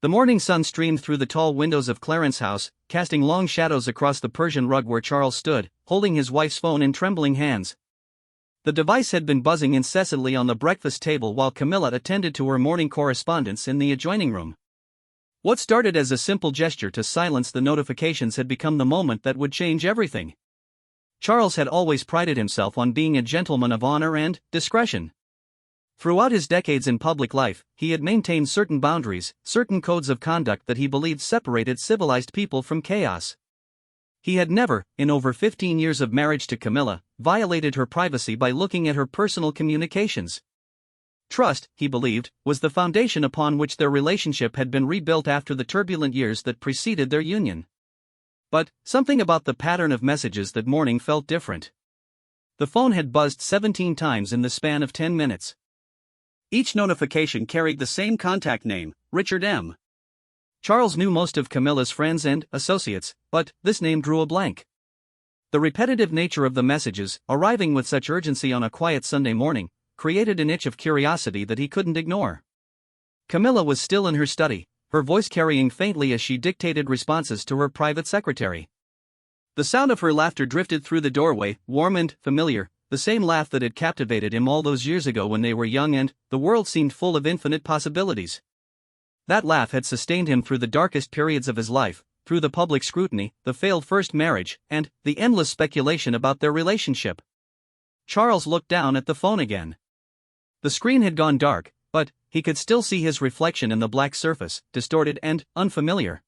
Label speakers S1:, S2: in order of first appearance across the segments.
S1: The morning sun streamed through the tall windows of Clarence's house, casting long shadows across the Persian rug where Charles stood, holding his wife's phone in trembling hands. The device had been buzzing incessantly on the breakfast table while Camilla attended to her morning correspondence in the adjoining room. What started as a simple gesture to silence the notifications had become the moment that would change everything. Charles had always prided himself on being a gentleman of honor and discretion. Throughout his decades in public life, he had maintained certain boundaries, certain codes of conduct that he believed separated civilized people from chaos. He had never, in over 15 years of marriage to Camilla, violated her privacy by looking at her personal communications. Trust, he believed, was the foundation upon which their relationship had been rebuilt after the turbulent years that preceded their union. But something about the pattern of messages that morning felt different. The phone had buzzed 17 times in the span of 10 minutes. Each notification carried the same contact name, Richard M. Charles knew most of Camilla's friends and associates, but this name drew a blank. The repetitive nature of the messages, arriving with such urgency on a quiet Sunday morning, created an itch of curiosity that he couldn't ignore. Camilla was still in her study, her voice carrying faintly as she dictated responses to her private secretary. The sound of her laughter drifted through the doorway, warm and familiar, the same laugh that had captivated him all those years ago when they were young and the world seemed full of infinite possibilities. That laugh had sustained him through the darkest periods of his life, through the public scrutiny, the failed first marriage, and the endless speculation about their relationship. Charles looked down at the phone again. The screen had gone dark, but he could still see his reflection in the black surface, distorted and unfamiliar.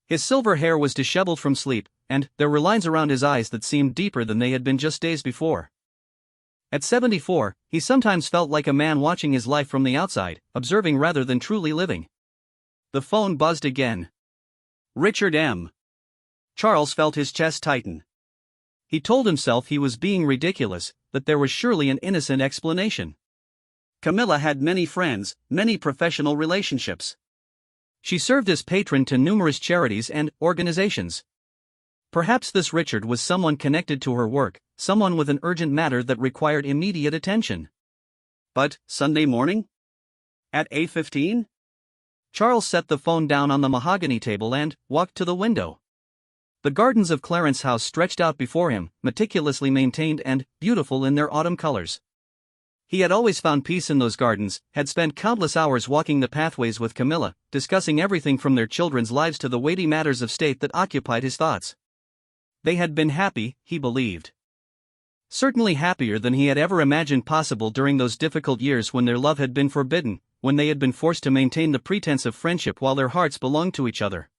S1: His silver hair was disheveled from sleep, and there were lines around his eyes that seemed deeper than they had been just days before. At 74, he sometimes felt like a man watching his life from the outside, observing rather than truly living. The phone buzzed again. Richard M. Charles felt his chest tighten. He told himself he was being ridiculous, that there was surely an innocent explanation. Camilla had many friends, many professional relationships. She served as patron to numerous charities and organizations. Perhaps this Richard was someone connected to her work, someone with an urgent matter that required immediate attention. But, Sunday morning? At 8:15? Charles set the phone down on the mahogany table and walked to the window. The gardens of Clarence's house stretched out before him, meticulously maintained and beautiful in their autumn colors. He had always found peace in those gardens, had spent countless hours walking the pathways with Camilla, discussing everything from their children's lives to the weighty matters of state that occupied his thoughts. They had been happy, he believed. Certainly happier than he had ever imagined possible during those difficult years when their love had been forbidden, when they had been forced to maintain the pretense of friendship while their hearts belonged to each other.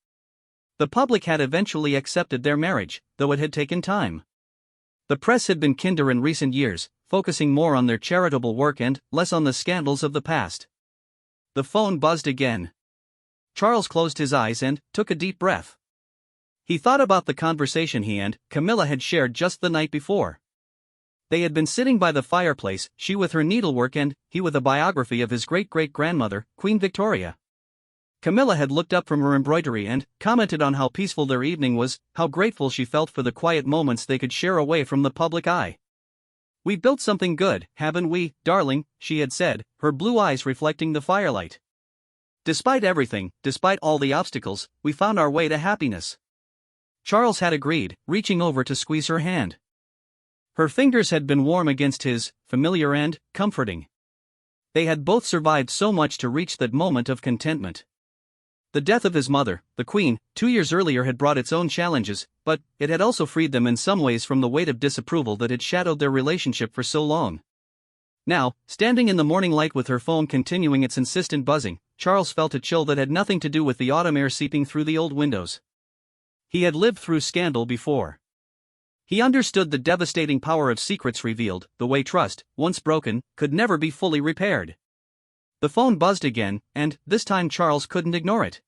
S1: The public had eventually accepted their marriage, though it had taken time. The press had been kinder in recent years, focusing more on their charitable work and less on the scandals of the past. The phone buzzed again. Charles closed his eyes and took a deep breath. He thought about the conversation he and Camilla had shared just the night before. They had been sitting by the fireplace, she with her needlework and he with a biography of his great-great-grandmother, Queen Victoria. Camilla had looked up from her embroidery and commented on how peaceful their evening was, how grateful she felt for the quiet moments they could share away from the public eye. "We built something good, haven't we, darling?" she had said, her blue eyes reflecting the firelight. "Despite everything, despite all the obstacles, we found our way to happiness." Charles had agreed, reaching over to squeeze her hand. Her fingers had been warm against his, familiar and comforting. They had both survived so much to reach that moment of contentment. The death of his mother, the Queen, 2 years earlier had brought its own challenges, but it had also freed them in some ways from the weight of disapproval that had shadowed their relationship for so long. Now, standing in the morning light with her phone continuing its insistent buzzing, Charles felt a chill that had nothing to do with the autumn air seeping through the old windows. He had lived through scandal before. He understood the devastating power of secrets revealed, the way trust, once broken, could never be fully repaired. The phone buzzed again, and this time Charles couldn't ignore it.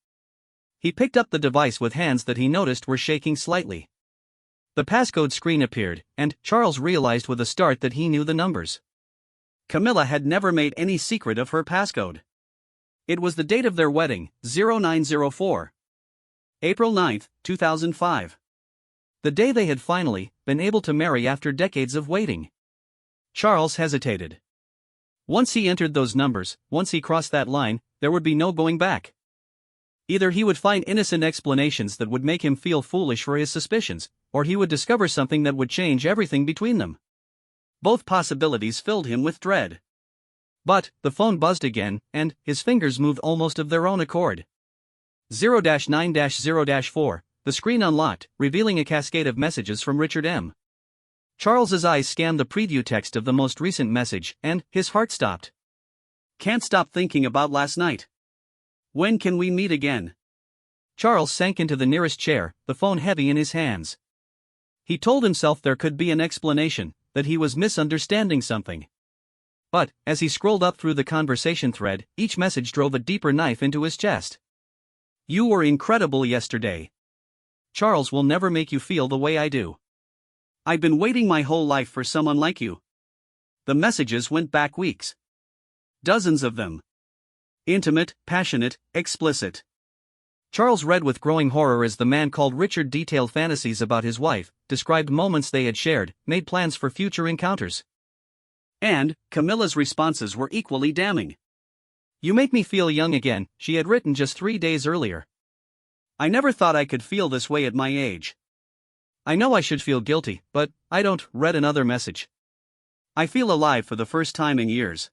S1: He picked up the device with hands that he noticed were shaking slightly. The passcode screen appeared, and Charles realized with a start that he knew the numbers. Camilla had never made any secret of her passcode. It was the date of their wedding, 0904. April 9, 2005. The day they had finally been able to marry after decades of waiting. Charles hesitated. Once he entered those numbers, once he crossed that line, there would be no going back. Either he would find innocent explanations that would make him feel foolish for his suspicions, or he would discover something that would change everything between them. Both possibilities filled him with dread. But the phone buzzed again, and his fingers moved almost of their own accord. 0-9-0-4, the screen unlocked, revealing a cascade of messages from Richard M. Charles's eyes scanned the preview text of the most recent message, and his heart stopped. Can't stop thinking about last night. When can we meet again? Charles sank into the nearest chair, the phone heavy in his hands. He told himself there could be an explanation, that he was misunderstanding something. But, as he scrolled up through the conversation thread, each message drove a deeper knife into his chest. You were incredible yesterday. Charles will never make you feel the way I do. I've been waiting my whole life for someone like you. The messages went back weeks. Dozens of them. Intimate, passionate, explicit. Charles read with growing horror as the man called Richard detailed fantasies about his wife, described moments they had shared, made plans for future encounters. And Camilla's responses were equally damning. You make me feel young again, she had written just 3 days earlier. I never thought I could feel this way at my age. I know I should feel guilty, but I don't. Read another message. I feel alive for the first time in years.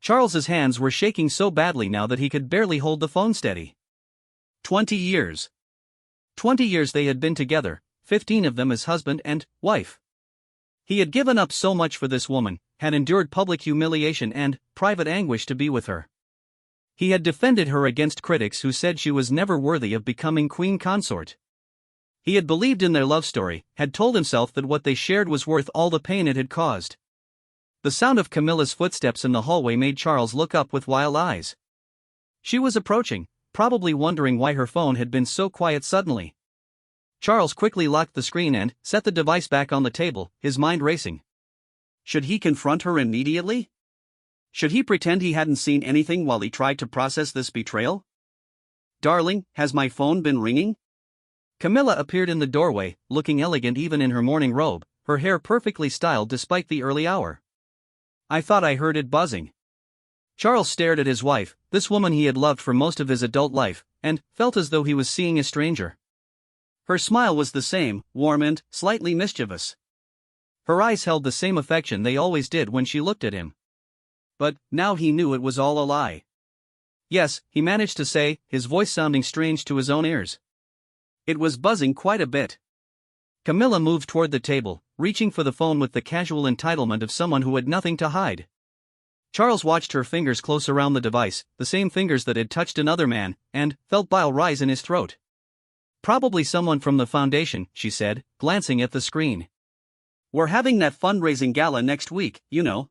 S1: Charles's hands were shaking so badly now that he could barely hold the phone steady. 20 years. 20 years they had been together, 15 of them as husband and wife. He had given up so much for this woman, had endured public humiliation and private anguish to be with her. He had defended her against critics who said she was never worthy of becoming queen consort. He had believed in their love story, had told himself that what they shared was worth all the pain it had caused. The sound of Camilla's footsteps in the hallway made Charles look up with wild eyes. She was approaching, probably wondering why her phone had been so quiet suddenly. Charles quickly locked the screen and set the device back on the table, his mind racing. Should he confront her immediately? Should he pretend he hadn't seen anything while he tried to process this betrayal? Darling, has my phone been ringing? Camilla appeared in the doorway, looking elegant even in her morning robe, her hair perfectly styled despite the early hour. I thought I heard it buzzing. Charles stared at his wife, this woman he had loved for most of his adult life, and felt as though he was seeing a stranger. Her smile was the same, warm and slightly mischievous. Her eyes held the same affection they always did when she looked at him. But now he knew it was all a lie. Yes, he managed to say, his voice sounding strange to his own ears. It was buzzing quite a bit. Camilla moved toward the table, reaching for the phone with the casual entitlement of someone who had nothing to hide. Charles watched her fingers close around the device, the same fingers that had touched another man, and felt bile rise in his throat. Probably someone from the foundation, she said, glancing at the screen. We're having that fundraising gala next week, you know.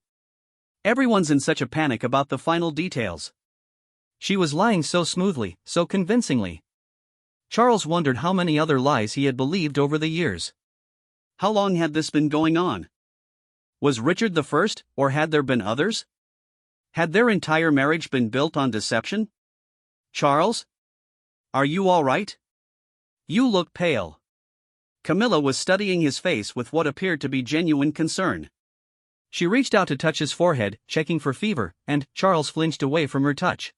S1: Everyone's in such a panic about the final details. She was lying so smoothly, so convincingly. Charles wondered how many other lies he had believed over the years. How long had this been going on? Was Richard the first, or had there been others? Had their entire marriage been built on deception? Charles? Are you all right? You look pale. Camilla was studying his face with what appeared to be genuine concern. She reached out to touch his forehead, checking for fever, and Charles flinched away from her touch.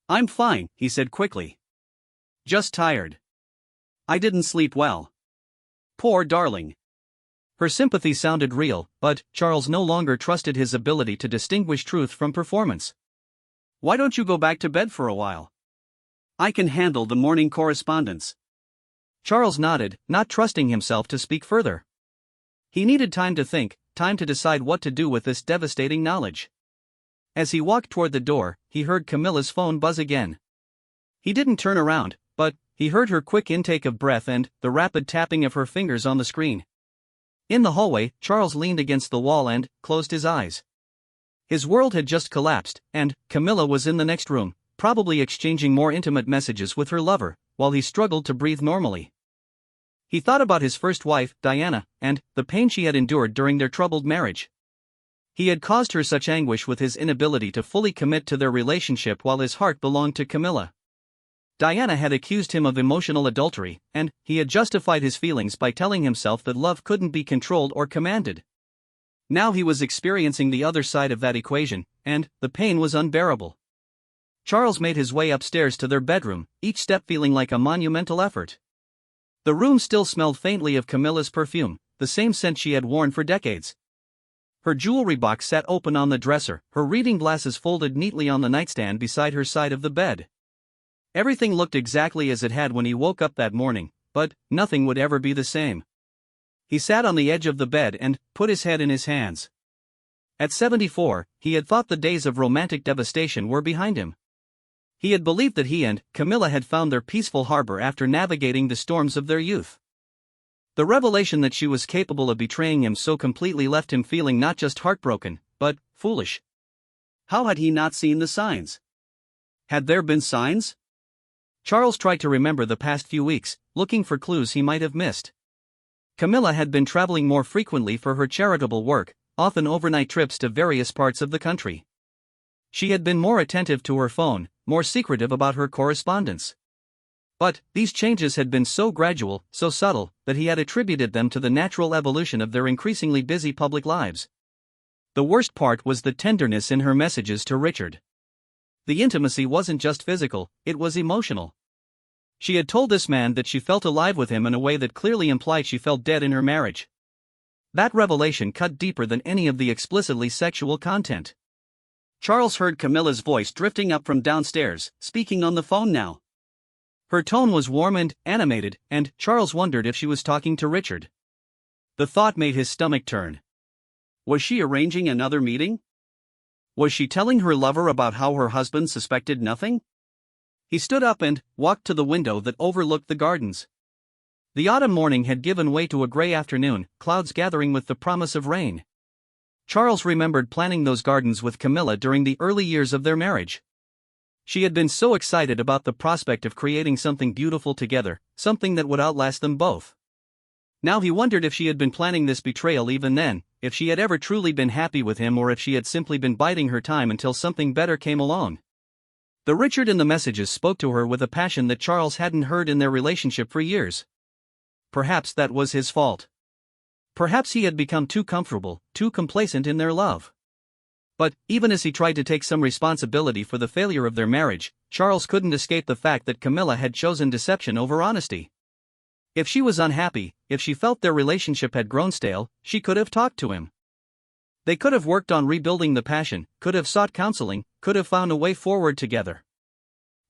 S1: I'm fine, he said quickly. Just tired. I didn't sleep well. Poor darling. Her sympathy sounded real, but Charles no longer trusted his ability to distinguish truth from performance. Why don't you go back to bed for a while? I can handle the morning correspondence. Charles nodded, not trusting himself to speak further. He needed time to think, time to decide what to do with this devastating knowledge. As he walked toward the door, he heard Camilla's phone buzz again. He didn't turn around, but he heard her quick intake of breath and the rapid tapping of her fingers on the screen. In the hallway, Charles leaned against the wall and closed his eyes. His world had just collapsed, and Camilla was in the next room, probably exchanging more intimate messages with her lover, while he struggled to breathe normally. He thought about his first wife, Diana, and the pain she had endured during their troubled marriage. He had caused her such anguish with his inability to fully commit to their relationship while his heart belonged to Camilla. Diana had accused him of emotional adultery, and he had justified his feelings by telling himself that love couldn't be controlled or commanded. Now he was experiencing the other side of that equation, and the pain was unbearable. Charles made his way upstairs to their bedroom, each step feeling like a monumental effort. The room still smelled faintly of Camilla's perfume, the same scent she had worn for decades. Her jewelry box sat open on the dresser, her reading glasses folded neatly on the nightstand beside her side of the bed. Everything looked exactly as it had when he woke up that morning, but nothing would ever be the same. He sat on the edge of the bed and put his head in his hands. At 74, he had thought the days of romantic devastation were behind him. He had believed that he and Camilla had found their peaceful harbor after navigating the storms of their youth. The revelation that she was capable of betraying him so completely left him feeling not just heartbroken, but foolish. How had he not seen the signs? Had there been signs? Charles tried to remember the past few weeks, looking for clues he might have missed. Camilla had been traveling more frequently for her charitable work, often overnight trips to various parts of the country. She had been more attentive to her phone, more secretive about her correspondence. But these changes had been so gradual, so subtle, that he had attributed them to the natural evolution of their increasingly busy public lives. The worst part was the tenderness in her messages to Richard. The intimacy wasn't just physical, it was emotional. She had told this man that she felt alive with him in a way that clearly implied she felt dead in her marriage. That revelation cut deeper than any of the explicitly sexual content. Charles heard Camilla's voice drifting up from downstairs, speaking on the phone now. Her tone was warm and animated, and Charles wondered if she was talking to Richard. The thought made his stomach turn. Was she arranging another meeting? Was she telling her lover about how her husband suspected nothing? He stood up and walked to the window that overlooked the gardens. The autumn morning had given way to a gray afternoon, clouds gathering with the promise of rain. Charles remembered planning those gardens with Camilla during the early years of their marriage. She had been so excited about the prospect of creating something beautiful together, something that would outlast them both. Now he wondered if she had been planning this betrayal even then, if she had ever truly been happy with him, or if she had simply been biding her time until something better came along. The Richard in the messages spoke to her with a passion that Charles hadn't heard in their relationship for years. Perhaps that was his fault. Perhaps he had become too comfortable, too complacent in their love. But, even as he tried to take some responsibility for the failure of their marriage, Charles couldn't escape the fact that Camilla had chosen deception over honesty. If she was unhappy, if she felt their relationship had grown stale, she could have talked to him. They could have worked on rebuilding the passion, could have sought counseling, could have found a way forward together.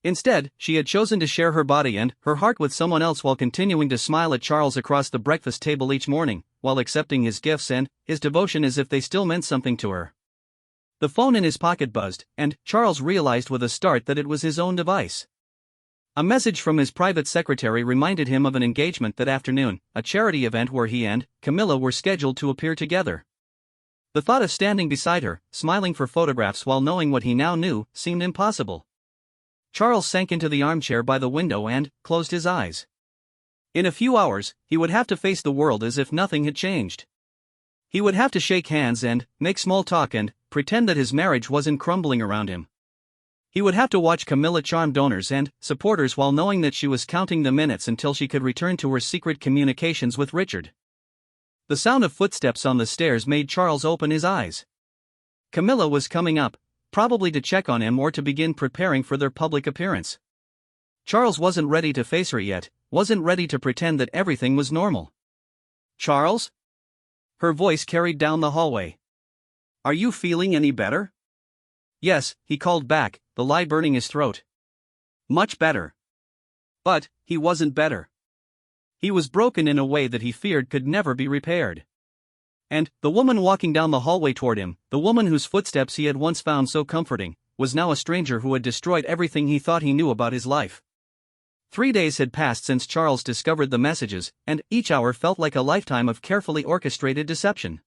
S1: Instead, she had chosen to share her body and her heart with someone else while continuing to smile at Charles across the breakfast table each morning, while accepting his gifts and his devotion as if they still meant something to her. The phone in his pocket buzzed, and Charles realized with a start that it was his own device. A message from his private secretary reminded him of an engagement that afternoon, a charity event where he and Camilla were scheduled to appear together. The thought of standing beside her, smiling for photographs while knowing what he now knew, seemed impossible. Charles sank into the armchair by the window and closed his eyes. In a few hours, he would have to face the world as if nothing had changed. He would have to shake hands and make small talk and pretend that his marriage wasn't crumbling around him. He would have to watch Camilla charm donors and supporters while knowing that she was counting the minutes until she could return to her secret communications with Richard. The sound of footsteps on the stairs made Charles open his eyes. Camilla was coming up, probably to check on him or to begin preparing for their public appearance. Charles wasn't ready to face her yet, wasn't ready to pretend that everything was normal. "Charles?" Her voice carried down the hallway. "Are you feeling any better?" "Yes," he called back, the lie burning his throat. "Much better." But he wasn't better. He was broken in a way that he feared could never be repaired. And the woman walking down the hallway toward him, the woman whose footsteps he had once found so comforting, was now a stranger who had destroyed everything he thought he knew about his life. 3 days had passed since Charles discovered the messages, and each hour felt like a lifetime of carefully orchestrated deception.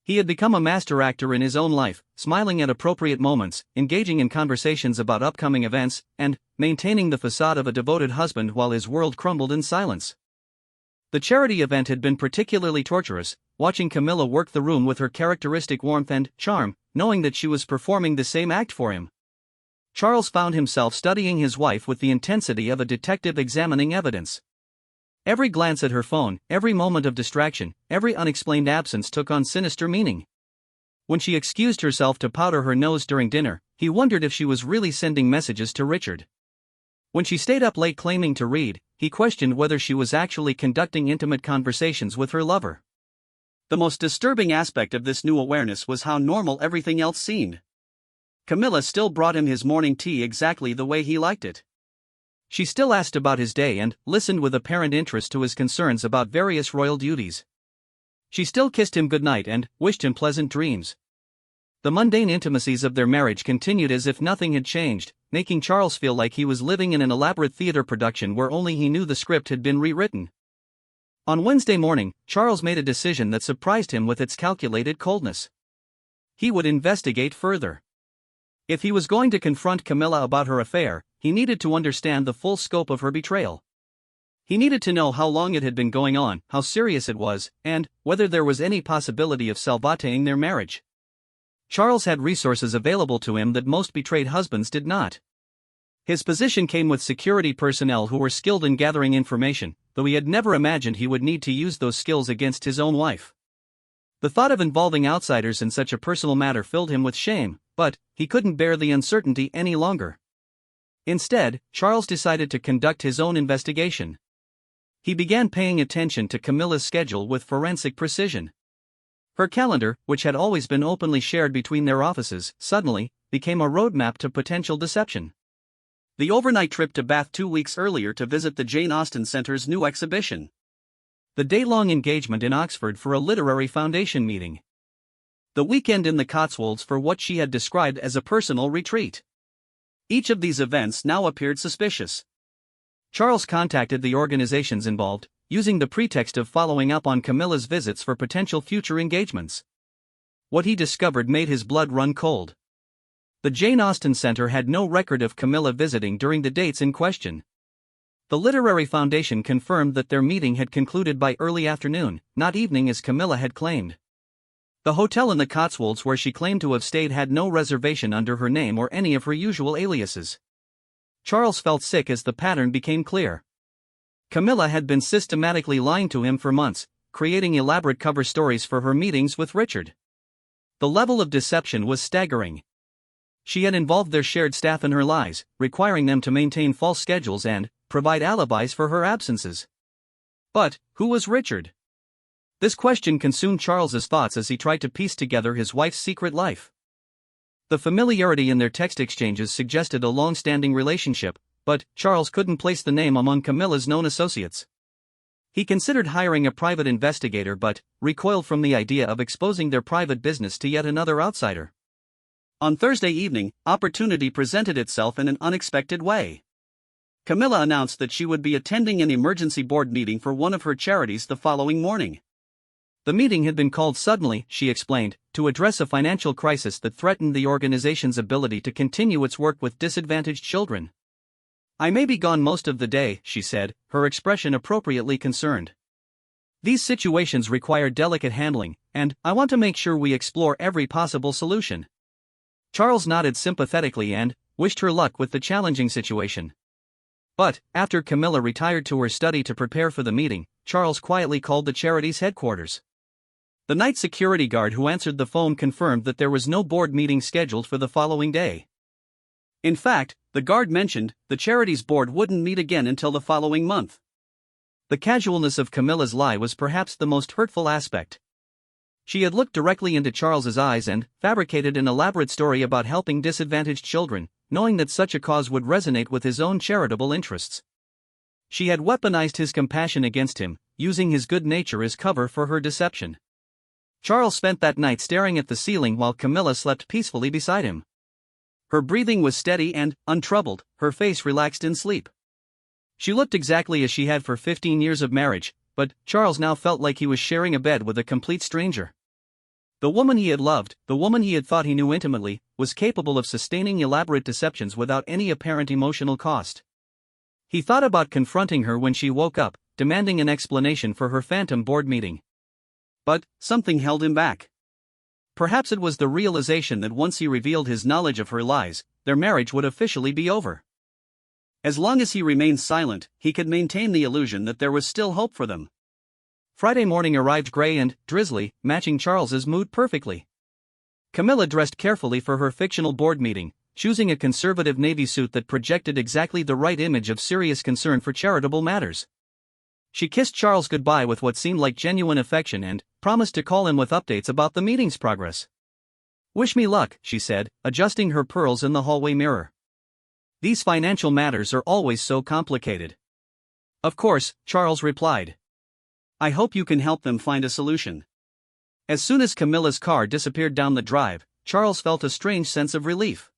S1: He had become a master actor in his own life, smiling at appropriate moments, engaging in conversations about upcoming events, and maintaining the facade of a devoted husband while his world crumbled in silence. The charity event had been particularly torturous, watching Camilla work the room with her characteristic warmth and charm, knowing that she was performing the same act for him. Charles found himself studying his wife with the intensity of a detective examining evidence. Every glance at her phone, every moment of distraction, every unexplained absence took on sinister meaning. When she excused herself to powder her nose during dinner, he wondered if she was really sending messages to Richard. When she stayed up late claiming to read, he questioned whether she was actually conducting intimate conversations with her lover. The most disturbing aspect of this new awareness was how normal everything else seemed. Camilla still brought him his morning tea exactly the way he liked it. She still asked about his day and listened with apparent interest to his concerns about various royal duties. She still kissed him goodnight and wished him pleasant dreams. The mundane intimacies of their marriage continued as if nothing had changed, making Charles feel like he was living in an elaborate theater production where only he knew the script had been rewritten. On Wednesday morning, Charles made a decision that surprised him with its calculated coldness. He would investigate further. If he was going to confront Camilla about her affair, he needed to understand the full scope of her betrayal. He needed to know how long it had been going on, how serious it was, and whether there was any possibility of salvating their marriage. Charles had resources available to him that most betrayed husbands did not. His position came with security personnel who were skilled in gathering information, though he had never imagined he would need to use those skills against his own wife. The thought of involving outsiders in such a personal matter filled him with shame, but he couldn't bear the uncertainty any longer. Instead, Charles decided to conduct his own investigation. He began paying attention to Camilla's schedule with forensic precision. Her calendar, which had always been openly shared between their offices, suddenly became a roadmap to potential deception. The overnight trip to Bath 2 weeks earlier to visit the Jane Austen Center's new exhibition. The day-long engagement in Oxford for a literary foundation meeting. The weekend in the Cotswolds for what she had described as a personal retreat. Each of these events now appeared suspicious. Charles contacted the organizations involved, using the pretext of following up on Camilla's visits for potential future engagements. What he discovered made his blood run cold. The Jane Austen Center had no record of Camilla visiting during the dates in question. The Literary Foundation confirmed that their meeting had concluded by early afternoon, not evening as Camilla had claimed. The hotel in the Cotswolds where she claimed to have stayed had no reservation under her name or any of her usual aliases. Charles felt sick as the pattern became clear. Camilla had been systematically lying to him for months, creating elaborate cover stories for her meetings with Richard. The level of deception was staggering. She had involved their shared staff in her lies, requiring them to maintain false schedules and provide alibis for her absences. But who was Richard? This question consumed Charles's thoughts as he tried to piece together his wife's secret life. The familiarity in their text exchanges suggested a long-standing relationship, but Charles couldn't place the name among Camilla's known associates. He considered hiring a private investigator but recoiled from the idea of exposing their private business to yet another outsider. On Thursday evening, opportunity presented itself in an unexpected way. Camilla announced that she would be attending an emergency board meeting for one of her charities the following morning. The meeting had been called suddenly, she explained, to address a financial crisis that threatened the organization's ability to continue its work with disadvantaged children. "I may be gone most of the day," she said, her expression appropriately concerned. "These situations require delicate handling, and I want to make sure we explore every possible solution." Charles nodded sympathetically and wished her luck with the challenging situation. But, after Camilla retired to her study to prepare for the meeting, Charles quietly called the charity's headquarters. The night security guard who answered the phone confirmed that there was no board meeting scheduled for the following day. In fact, the guard mentioned the charity's board wouldn't meet again until the following month. The casualness of Camilla's lie was perhaps the most hurtful aspect. She had looked directly into Charles's eyes and fabricated an elaborate story about helping disadvantaged children, knowing that such a cause would resonate with his own charitable interests. She had weaponized his compassion against him, using his good nature as cover for her deception. Charles spent that night staring at the ceiling while Camilla slept peacefully beside him. Her breathing was steady and untroubled, her face relaxed in sleep. She looked exactly as she had for 15 years of marriage, but Charles now felt like he was sharing a bed with a complete stranger. The woman he had loved, the woman he had thought he knew intimately, was capable of sustaining elaborate deceptions without any apparent emotional cost. He thought about confronting her when she woke up, demanding an explanation for her phantom board meeting. But something held him back. Perhaps it was the realization that once he revealed his knowledge of her lies, their marriage would officially be over. As long as he remained silent, he could maintain the illusion that there was still hope for them. Friday morning arrived gray and drizzly, matching Charles's mood perfectly. Camilla dressed carefully for her fictional board meeting, choosing a conservative navy suit that projected exactly the right image of serious concern for charitable matters. She kissed Charles goodbye with what seemed like genuine affection and promised to call him with updates about the meeting's progress. "Wish me luck," she said, adjusting her pearls in the hallway mirror. "These financial matters are always so complicated." "Of course," Charles replied. "I hope you can help them find a solution." As soon as Camilla's car disappeared down the drive, Charles felt a strange sense of relief.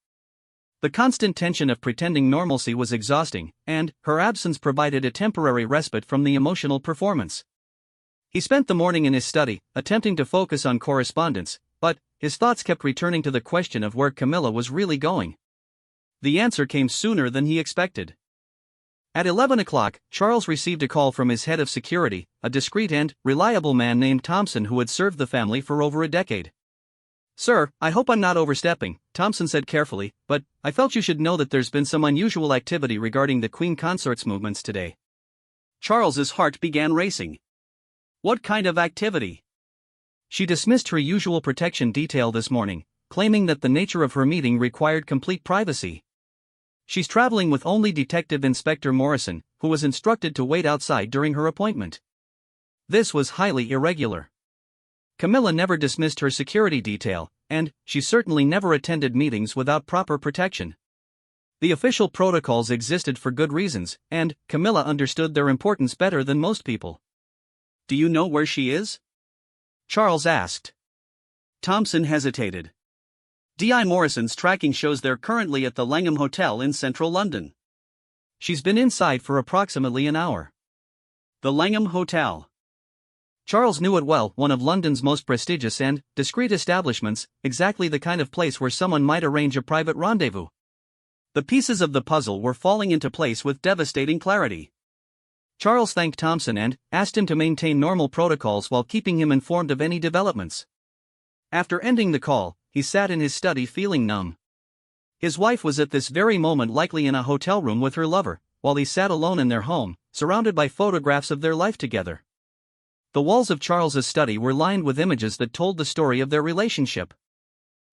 S1: The constant tension of pretending normalcy was exhausting, and her absence provided a temporary respite from the emotional performance. He spent the morning in his study, attempting to focus on correspondence, but his thoughts kept returning to the question of where Camilla was really going. The answer came sooner than he expected. At 11 o'clock, Charles received a call from his head of security, a discreet and reliable man named Thompson who had served the family for over a decade. "Sir, I hope I'm not overstepping," Thompson said carefully, "but I felt you should know that there's been some unusual activity regarding the Queen Consort's movements today." Charles's heart began racing. What kind of activity? She dismissed her usual protection detail this morning, claiming that the nature of her meeting required complete privacy. "She's traveling with only Detective Inspector Morrison, who was instructed to wait outside during her appointment." This was highly irregular. Camilla never dismissed her security detail, and she certainly never attended meetings without proper protection. The official protocols existed for good reasons, and Camilla understood their importance better than most people. "Do you know where she is?" Charles asked. Thompson hesitated. D.I. Morrison's tracking shows they're currently at the Langham Hotel in central London. "She's been inside for approximately an hour." The Langham Hotel. Charles knew it well, one of London's most prestigious and discreet establishments, exactly the kind of place where someone might arrange a private rendezvous. The pieces of the puzzle were falling into place with devastating clarity. Charles thanked Thompson and asked him to maintain normal protocols while keeping him informed of any developments. After ending the call, he sat in his study feeling numb. His wife was at this very moment likely in a hotel room with her lover, while he sat alone in their home, surrounded by photographs of their life together. The walls of Charles's study were lined with images that told the story of their relationship.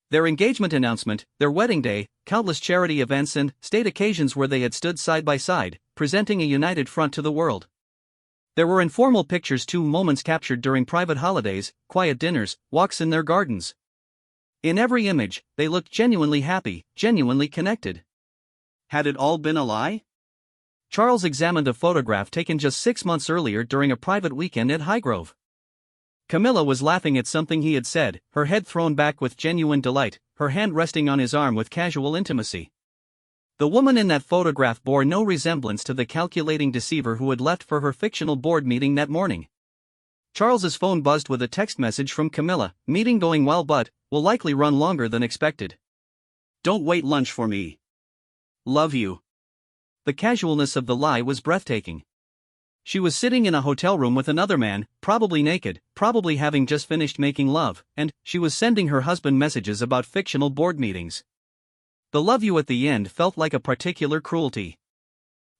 S1: Their engagement announcement, their wedding day, countless charity events and state occasions where they had stood side by side, presenting a united front to the world. There were informal pictures too, moments captured during private holidays, quiet dinners, walks in their gardens. In every image, they looked genuinely happy, genuinely connected. Had it all been a lie? Charles examined a photograph taken just 6 months earlier during a private weekend at Highgrove. Camilla was laughing at something he had said, her head thrown back with genuine delight, her hand resting on his arm with casual intimacy. The woman in that photograph bore no resemblance to the calculating deceiver who had left for her fictional board meeting that morning. Charles's phone buzzed with a text message from Camilla, "Meeting going well but will likely run longer than expected. Don't wait lunch for me. Love you." The casualness of the lie was breathtaking. She was sitting in a hotel room with another man, probably naked, probably having just finished making love, and she was sending her husband messages about fictional board meetings. The "love you" at the end felt like a particular cruelty.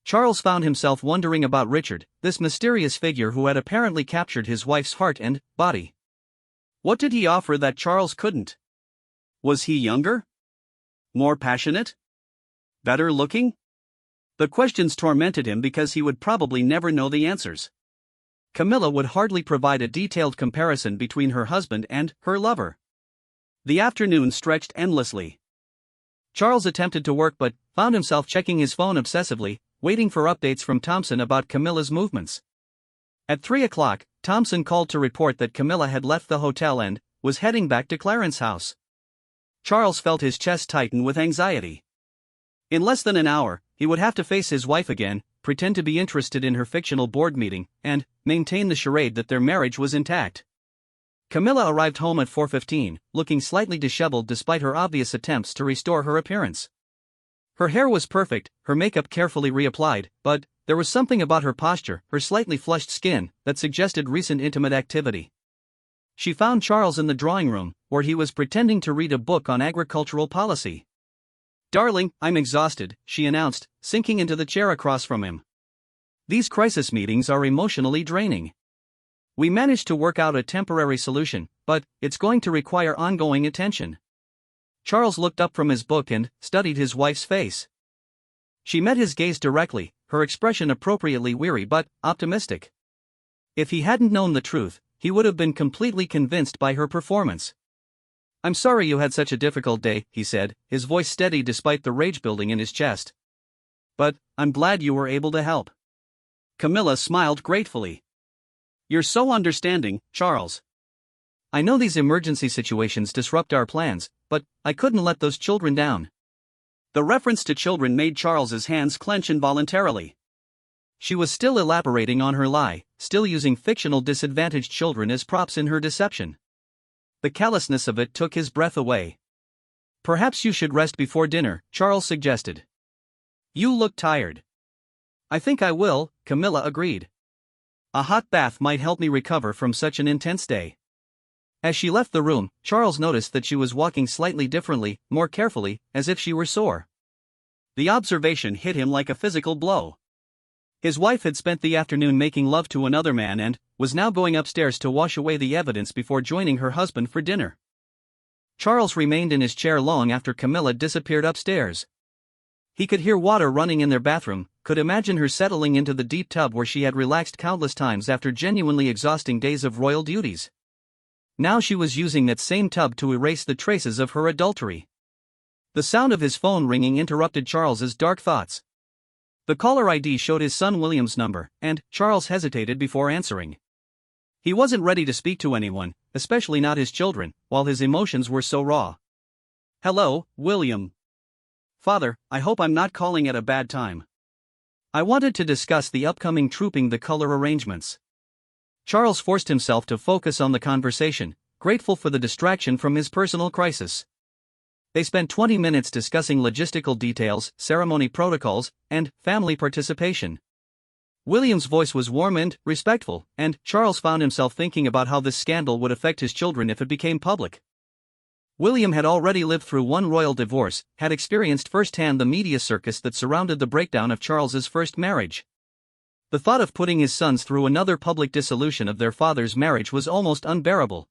S1: Charles found himself wondering about Richard, this mysterious figure who had apparently captured his wife's heart and body. What did he offer that Charles couldn't? Was he younger? More passionate? Better looking? The questions tormented him because he would probably never know the answers. Camilla would hardly provide a detailed comparison between her husband and her lover. The afternoon stretched endlessly. Charles attempted to work but found himself checking his phone obsessively, waiting for updates from Thompson about Camilla's movements. At 3 o'clock, Thompson called to report that Camilla had left the hotel and was heading back to Clarence House. Charles felt his chest tighten with anxiety. In less than an hour, he would have to face his wife again, pretend to be interested in her fictional board meeting, and maintain the charade that their marriage was intact. Camilla arrived home at 4:15, looking slightly disheveled despite her obvious attempts to restore her appearance. Her hair was perfect, her makeup carefully reapplied, but there was something about her posture, her slightly flushed skin, that suggested recent intimate activity. She found Charles in the drawing room, where he was pretending to read a book on agricultural policy. "Darling, I'm exhausted," she announced, sinking into the chair across from him. "These crisis meetings are emotionally draining. We managed to work out a temporary solution, but it's going to require ongoing attention." Charles looked up from his book and studied his wife's face. She met his gaze directly, her expression appropriately weary but optimistic. If he hadn't known the truth, he would have been completely convinced by her performance. "I'm sorry you had such a difficult day," he said, his voice steady despite the rage building in his chest. "But I'm glad you were able to help." Camilla smiled gratefully. "You're so understanding, Charles. I know these emergency situations disrupt our plans, but I couldn't let those children down." The reference to children made Charles's hands clench involuntarily. She was still elaborating on her lie, still using fictional disadvantaged children as props in her deception. The callousness of it took his breath away. "Perhaps you should rest before dinner," Charles suggested. "You look tired." "I think I will," Camilla agreed. "A hot bath might help me recover from such an intense day." As she left the room, Charles noticed that she was walking slightly differently, more carefully, as if she were sore. The observation hit him like a physical blow. His wife had spent the afternoon making love to another man and was now going upstairs to wash away the evidence before joining her husband for dinner. Charles remained in his chair long after Camilla disappeared upstairs. He could hear water running in their bathroom, could imagine her settling into the deep tub where she had relaxed countless times after genuinely exhausting days of royal duties. Now she was using that same tub to erase the traces of her adultery. The sound of his phone ringing interrupted Charles's dark thoughts. The caller ID showed his son William's number, and Charles hesitated before answering. He wasn't ready to speak to anyone, especially not his children, while his emotions were so raw. "Hello, William. Father, I hope I'm not calling at a bad time. I wanted to discuss the upcoming Trooping the Color arrangements." Charles forced himself to focus on the conversation, grateful for the distraction from his personal crisis. They spent 20 minutes discussing logistical details, ceremony protocols, and family participation. William's voice was warm and respectful, and Charles found himself thinking about how this scandal would affect his children if it became public. William had already lived through one royal divorce, had experienced firsthand the media circus that surrounded the breakdown of Charles's first marriage. The thought of putting his sons through another public dissolution of their father's marriage was almost unbearable.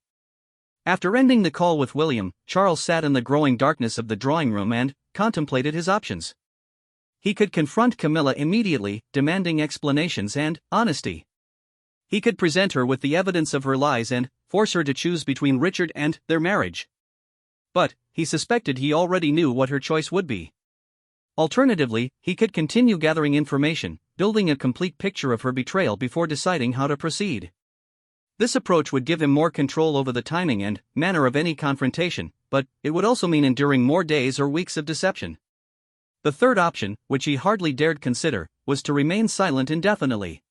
S1: After ending the call with William, Charles sat in the growing darkness of the drawing room and contemplated his options. He could confront Camilla immediately, demanding explanations and honesty. He could present her with the evidence of her lies and force her to choose between Richard and their marriage. But he suspected he already knew what her choice would be. Alternatively, he could continue gathering information, building a complete picture of her betrayal before deciding how to proceed. This approach would give him more control over the timing and manner of any confrontation, but it would also mean enduring more days or weeks of deception. The third option, which he hardly dared consider, was to remain silent indefinitely.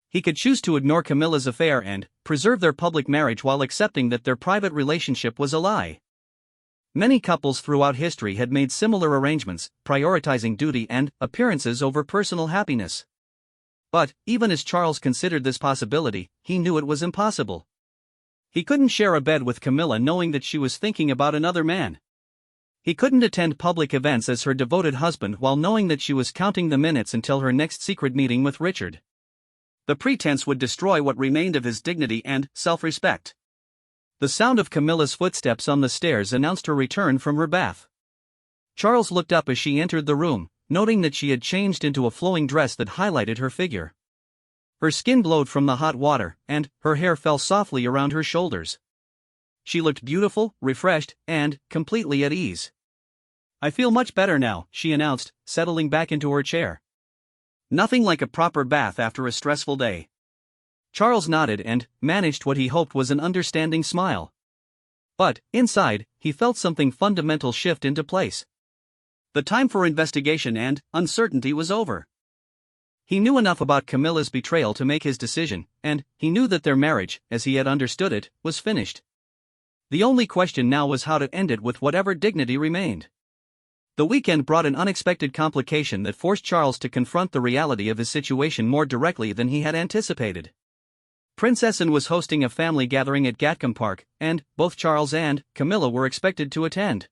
S1: He could choose to ignore Camilla's affair and preserve their public marriage while accepting that their private relationship was a lie. Many couples throughout history had made similar arrangements, prioritizing duty and appearances over personal happiness. But, even as Charles considered this possibility, he knew it was impossible. He couldn't share a bed with Camilla knowing that she was thinking about another man. He couldn't attend public events as her devoted husband while knowing that she was counting the minutes until her next secret meeting with Richard. The pretense would destroy what remained of his dignity and self-respect. The sound of Camilla's footsteps on the stairs announced her return from her bath. Charles looked up as she entered the room, noting that she had changed into a flowing dress that highlighted her figure. Her skin glowed from the hot water, and her hair fell softly around her shoulders. She looked beautiful, refreshed, and completely at ease. "I feel much better now," she announced, settling back into her chair. "Nothing like a proper bath after a stressful day." Charles nodded and managed what he hoped was an understanding smile. But, inside, he felt something fundamental shift into place. The time for investigation and uncertainty was over. He knew enough about Camilla's betrayal to make his decision, and he knew that their marriage, as he had understood it, was finished. The only question now was how to end it with whatever dignity remained. The weekend brought an unexpected complication that forced Charles to confront the reality of his situation more directly than he had anticipated. Princess Anne was hosting a family gathering at Gatcombe Park, and both Charles and Camilla were expected to attend.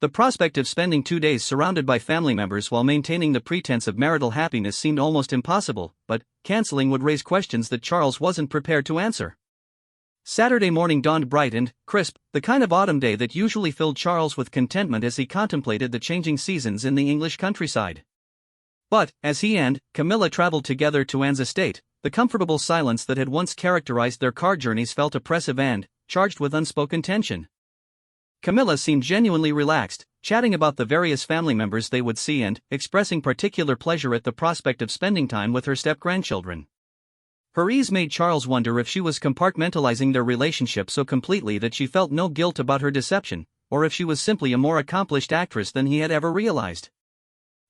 S1: The prospect of spending 2 days surrounded by family members while maintaining the pretense of marital happiness seemed almost impossible, but canceling would raise questions that Charles wasn't prepared to answer. Saturday morning dawned bright and crisp, the kind of autumn day that usually filled Charles with contentment as he contemplated the changing seasons in the English countryside. But, as he and Camilla traveled together to Anne's estate, the comfortable silence that had once characterized their car journeys felt oppressive and charged with unspoken tension. Camilla seemed genuinely relaxed, chatting about the various family members they would see and expressing particular pleasure at the prospect of spending time with her step-grandchildren. Her ease made Charles wonder if she was compartmentalizing their relationship so completely that she felt no guilt about her deception, or if she was simply a more accomplished actress than he had ever realized.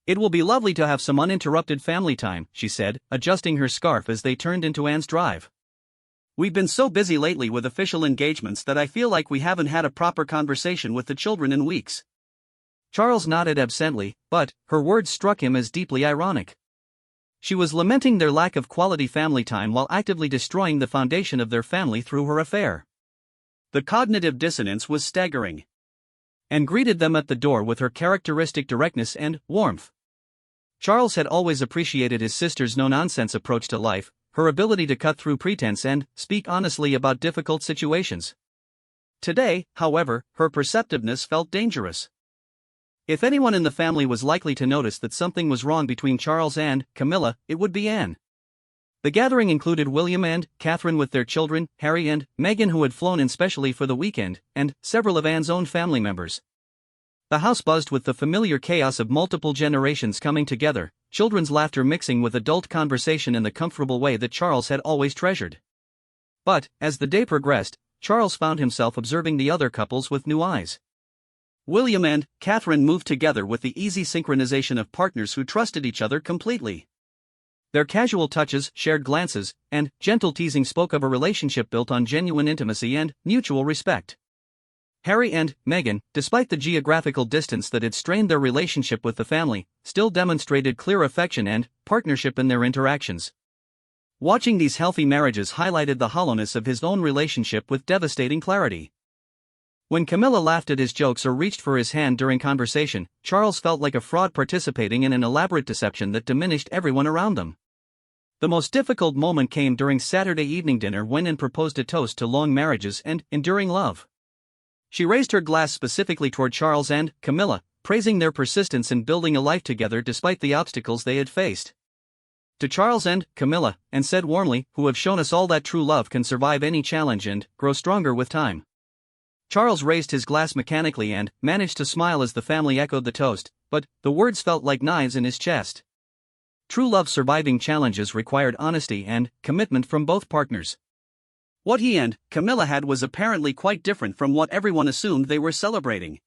S1: "It will be lovely to have some uninterrupted family time," she said, adjusting her scarf as they turned into Anne's drive. "We've been so busy lately with official engagements that I feel like we haven't had a proper conversation with the children in weeks." Charles nodded absently, but her words struck him as deeply ironic. She was lamenting their lack of quality family time while actively destroying the foundation of their family through her affair. The cognitive dissonance was staggering. Anne greeted them at the door with her characteristic directness and warmth. Charles had always appreciated his sister's no-nonsense approach to life, her ability to cut through pretense and speak honestly about difficult situations. Today, however, her perceptiveness felt dangerous. If anyone in the family was likely to notice that something was wrong between Charles and Camilla, it would be Anne. The gathering included William and Catherine with their children, Harry and Meghan, who had flown in specially for the weekend, and several of Anne's own family members. The house buzzed with the familiar chaos of multiple generations coming together, children's laughter mixing with adult conversation in the comfortable way that Charles had always treasured. But, as the day progressed, Charles found himself observing the other couples with new eyes. William and Catherine moved together with the easy synchronization of partners who trusted each other completely. Their casual touches, shared glances, and gentle teasing spoke of a relationship built on genuine intimacy and mutual respect. Harry and Meghan, despite the geographical distance that had strained their relationship with the family, still demonstrated clear affection and partnership in their interactions. Watching these healthy marriages highlighted the hollowness of his own relationship with devastating clarity. When Camilla laughed at his jokes or reached for his hand during conversation, Charles felt like a fraud participating in an elaborate deception that diminished everyone around them. The most difficult moment came during Saturday evening dinner when Anne proposed a toast to long marriages and enduring love. She raised her glass specifically toward Charles and Camilla, praising their persistence in building a life together despite the obstacles they had faced. To Charles and Camilla, Anne said warmly, "who have shown us all that true love can survive any challenge and grow stronger with time." Charles raised his glass mechanically and managed to smile as the family echoed the toast, but the words felt like knives in his chest. True love surviving challenges required honesty and commitment from both partners. What he and Camilla had was apparently quite different from what everyone assumed they were celebrating.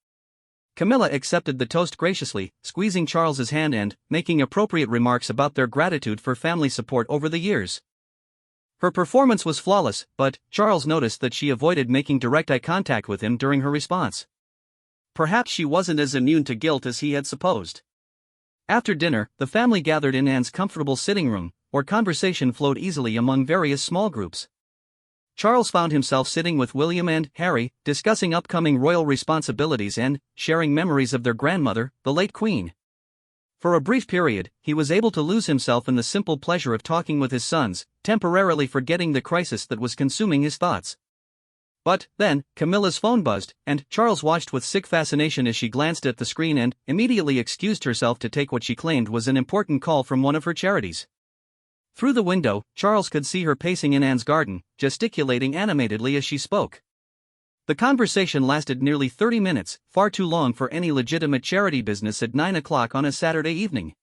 S1: Camilla accepted the toast graciously, squeezing Charles's hand and making appropriate remarks about their gratitude for family support over the years. Her performance was flawless, but Charles noticed that she avoided making direct eye contact with him during her response. Perhaps she wasn't as immune to guilt as he had supposed. After dinner, the family gathered in Anne's comfortable sitting room, where conversation flowed easily among various small groups. Charles found himself sitting with William and Harry, discussing upcoming royal responsibilities and sharing memories of their grandmother, the late Queen. For a brief period, he was able to lose himself in the simple pleasure of talking with his sons, temporarily forgetting the crisis that was consuming his thoughts. But then, Camilla's phone buzzed, and Charles watched with sick fascination as she glanced at the screen and immediately excused herself to take what she claimed was an important call from one of her charities. Through the window, Charles could see her pacing in Anne's garden, gesticulating animatedly as she spoke. The conversation lasted nearly 30 minutes, far too long for any legitimate charity business at 9 o'clock on a Saturday evening.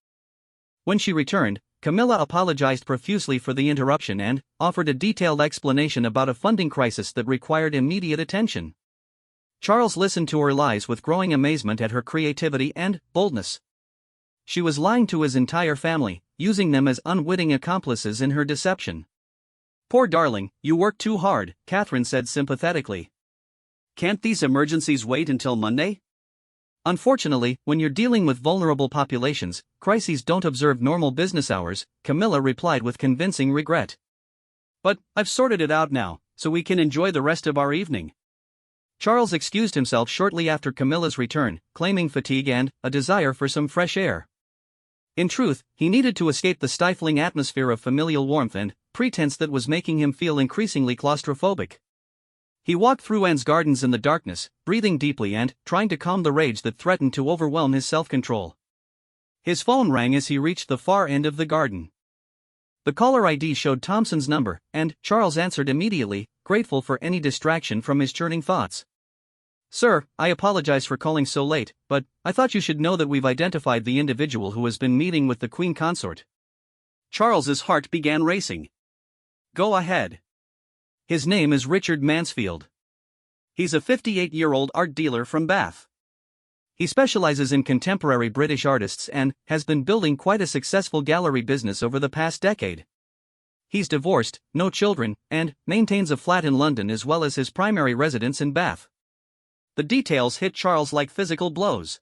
S1: When she returned, Camilla apologized profusely for the interruption and offered a detailed explanation about a funding crisis that required immediate attention. Charles listened to her lies with growing amazement at her creativity and boldness. She was lying to his entire family, using them as unwitting accomplices in her deception. "Poor darling, you work too hard," Catherine said sympathetically. "Can't these emergencies wait until Monday?" "Unfortunately, when you're dealing with vulnerable populations, crises don't observe normal business hours," Camilla replied with convincing regret. "But I've sorted it out now, so we can enjoy the rest of our evening." Charles excused himself shortly after Camilla's return, claiming fatigue and a desire for some fresh air. In truth, he needed to escape the stifling atmosphere of familial warmth and pretense that was making him feel increasingly claustrophobic. He walked through Anne's gardens in the darkness, breathing deeply and trying to calm the rage that threatened to overwhelm his self-control. His phone rang as he reached the far end of the garden. The caller ID showed Thompson's number, and Charles answered immediately, grateful for any distraction from his churning thoughts. "Sir, I apologize for calling so late, but I thought you should know that we've identified the individual who has been meeting with the Queen Consort." Charles's heart began racing. "Go ahead." "His name is Richard Mansfield. He's a 58-year-old art dealer from Bath. He specializes in contemporary British artists and has been building quite a successful gallery business over the past decade. He's divorced, no children, and maintains a flat in London as well as his primary residence in Bath." The details hit Charles like physical blows.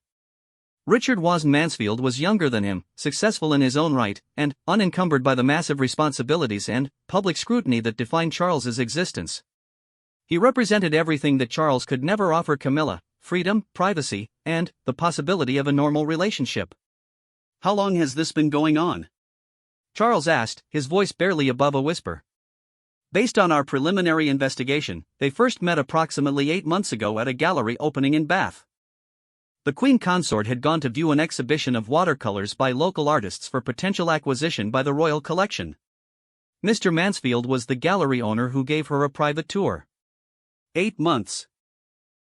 S1: Richard Mansfield was younger than him, successful in his own right, and unencumbered by the massive responsibilities and public scrutiny that defined Charles's existence. He represented everything that Charles could never offer Camilla: freedom, privacy, and the possibility of a normal relationship. "How long has this been going on?" Charles asked, his voice barely above a whisper. "Based on our preliminary investigation, they first met approximately 8 months ago at a gallery opening in Bath. The Queen Consort had gone to view an exhibition of watercolors by local artists for potential acquisition by the Royal Collection. Mr. Mansfield was the gallery owner who gave her a private tour." 8 months.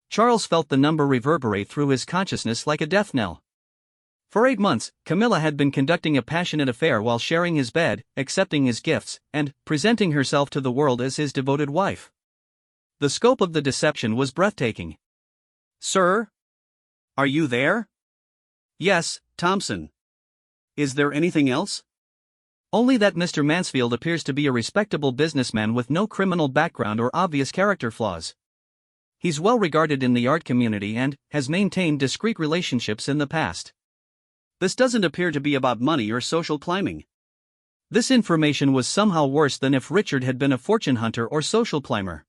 S1: Charles felt the number reverberate through his consciousness like a death knell. For 8 months, Camilla had been conducting a passionate affair while sharing his bed, accepting his gifts, and presenting herself to the world as his devoted wife. The scope of the deception was breathtaking. "Sir? Are you there?" "Yes, Thompson. Is there anything else?" "Only that Mr. Mansfield appears to be a respectable businessman with no criminal background or obvious character flaws. He's well regarded in the art community and has maintained discreet relationships in the past. This doesn't appear to be about money or social climbing." This information was somehow worse than if Richard had been a fortune hunter or social climber.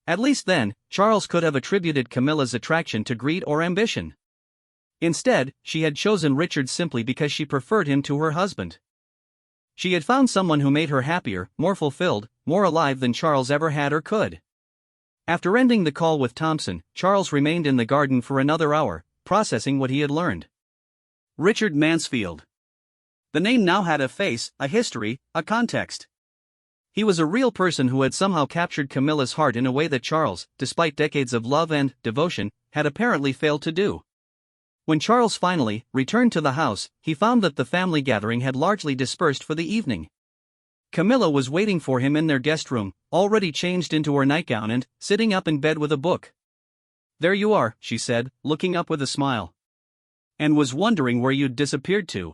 S1: At least then, Charles could have attributed Camilla's attraction to greed or ambition. Instead, she had chosen Richard simply because she preferred him to her husband. She had found someone who made her happier, more fulfilled, more alive than Charles ever had or could. After ending the call with Thompson, Charles remained in the garden for another hour, processing what he had learned. Richard Mansfield. The name now had a face, a history, a context. He was a real person who had somehow captured Camilla's heart in a way that Charles, despite decades of love and devotion, had apparently failed to do. When Charles finally returned to the house, he found that the family gathering had largely dispersed for the evening. Camilla was waiting for him in their guest room, already changed into her nightgown and sitting up in bed with a book. "There you are," she said, looking up with a smile. "And was wondering where you'd disappeared to.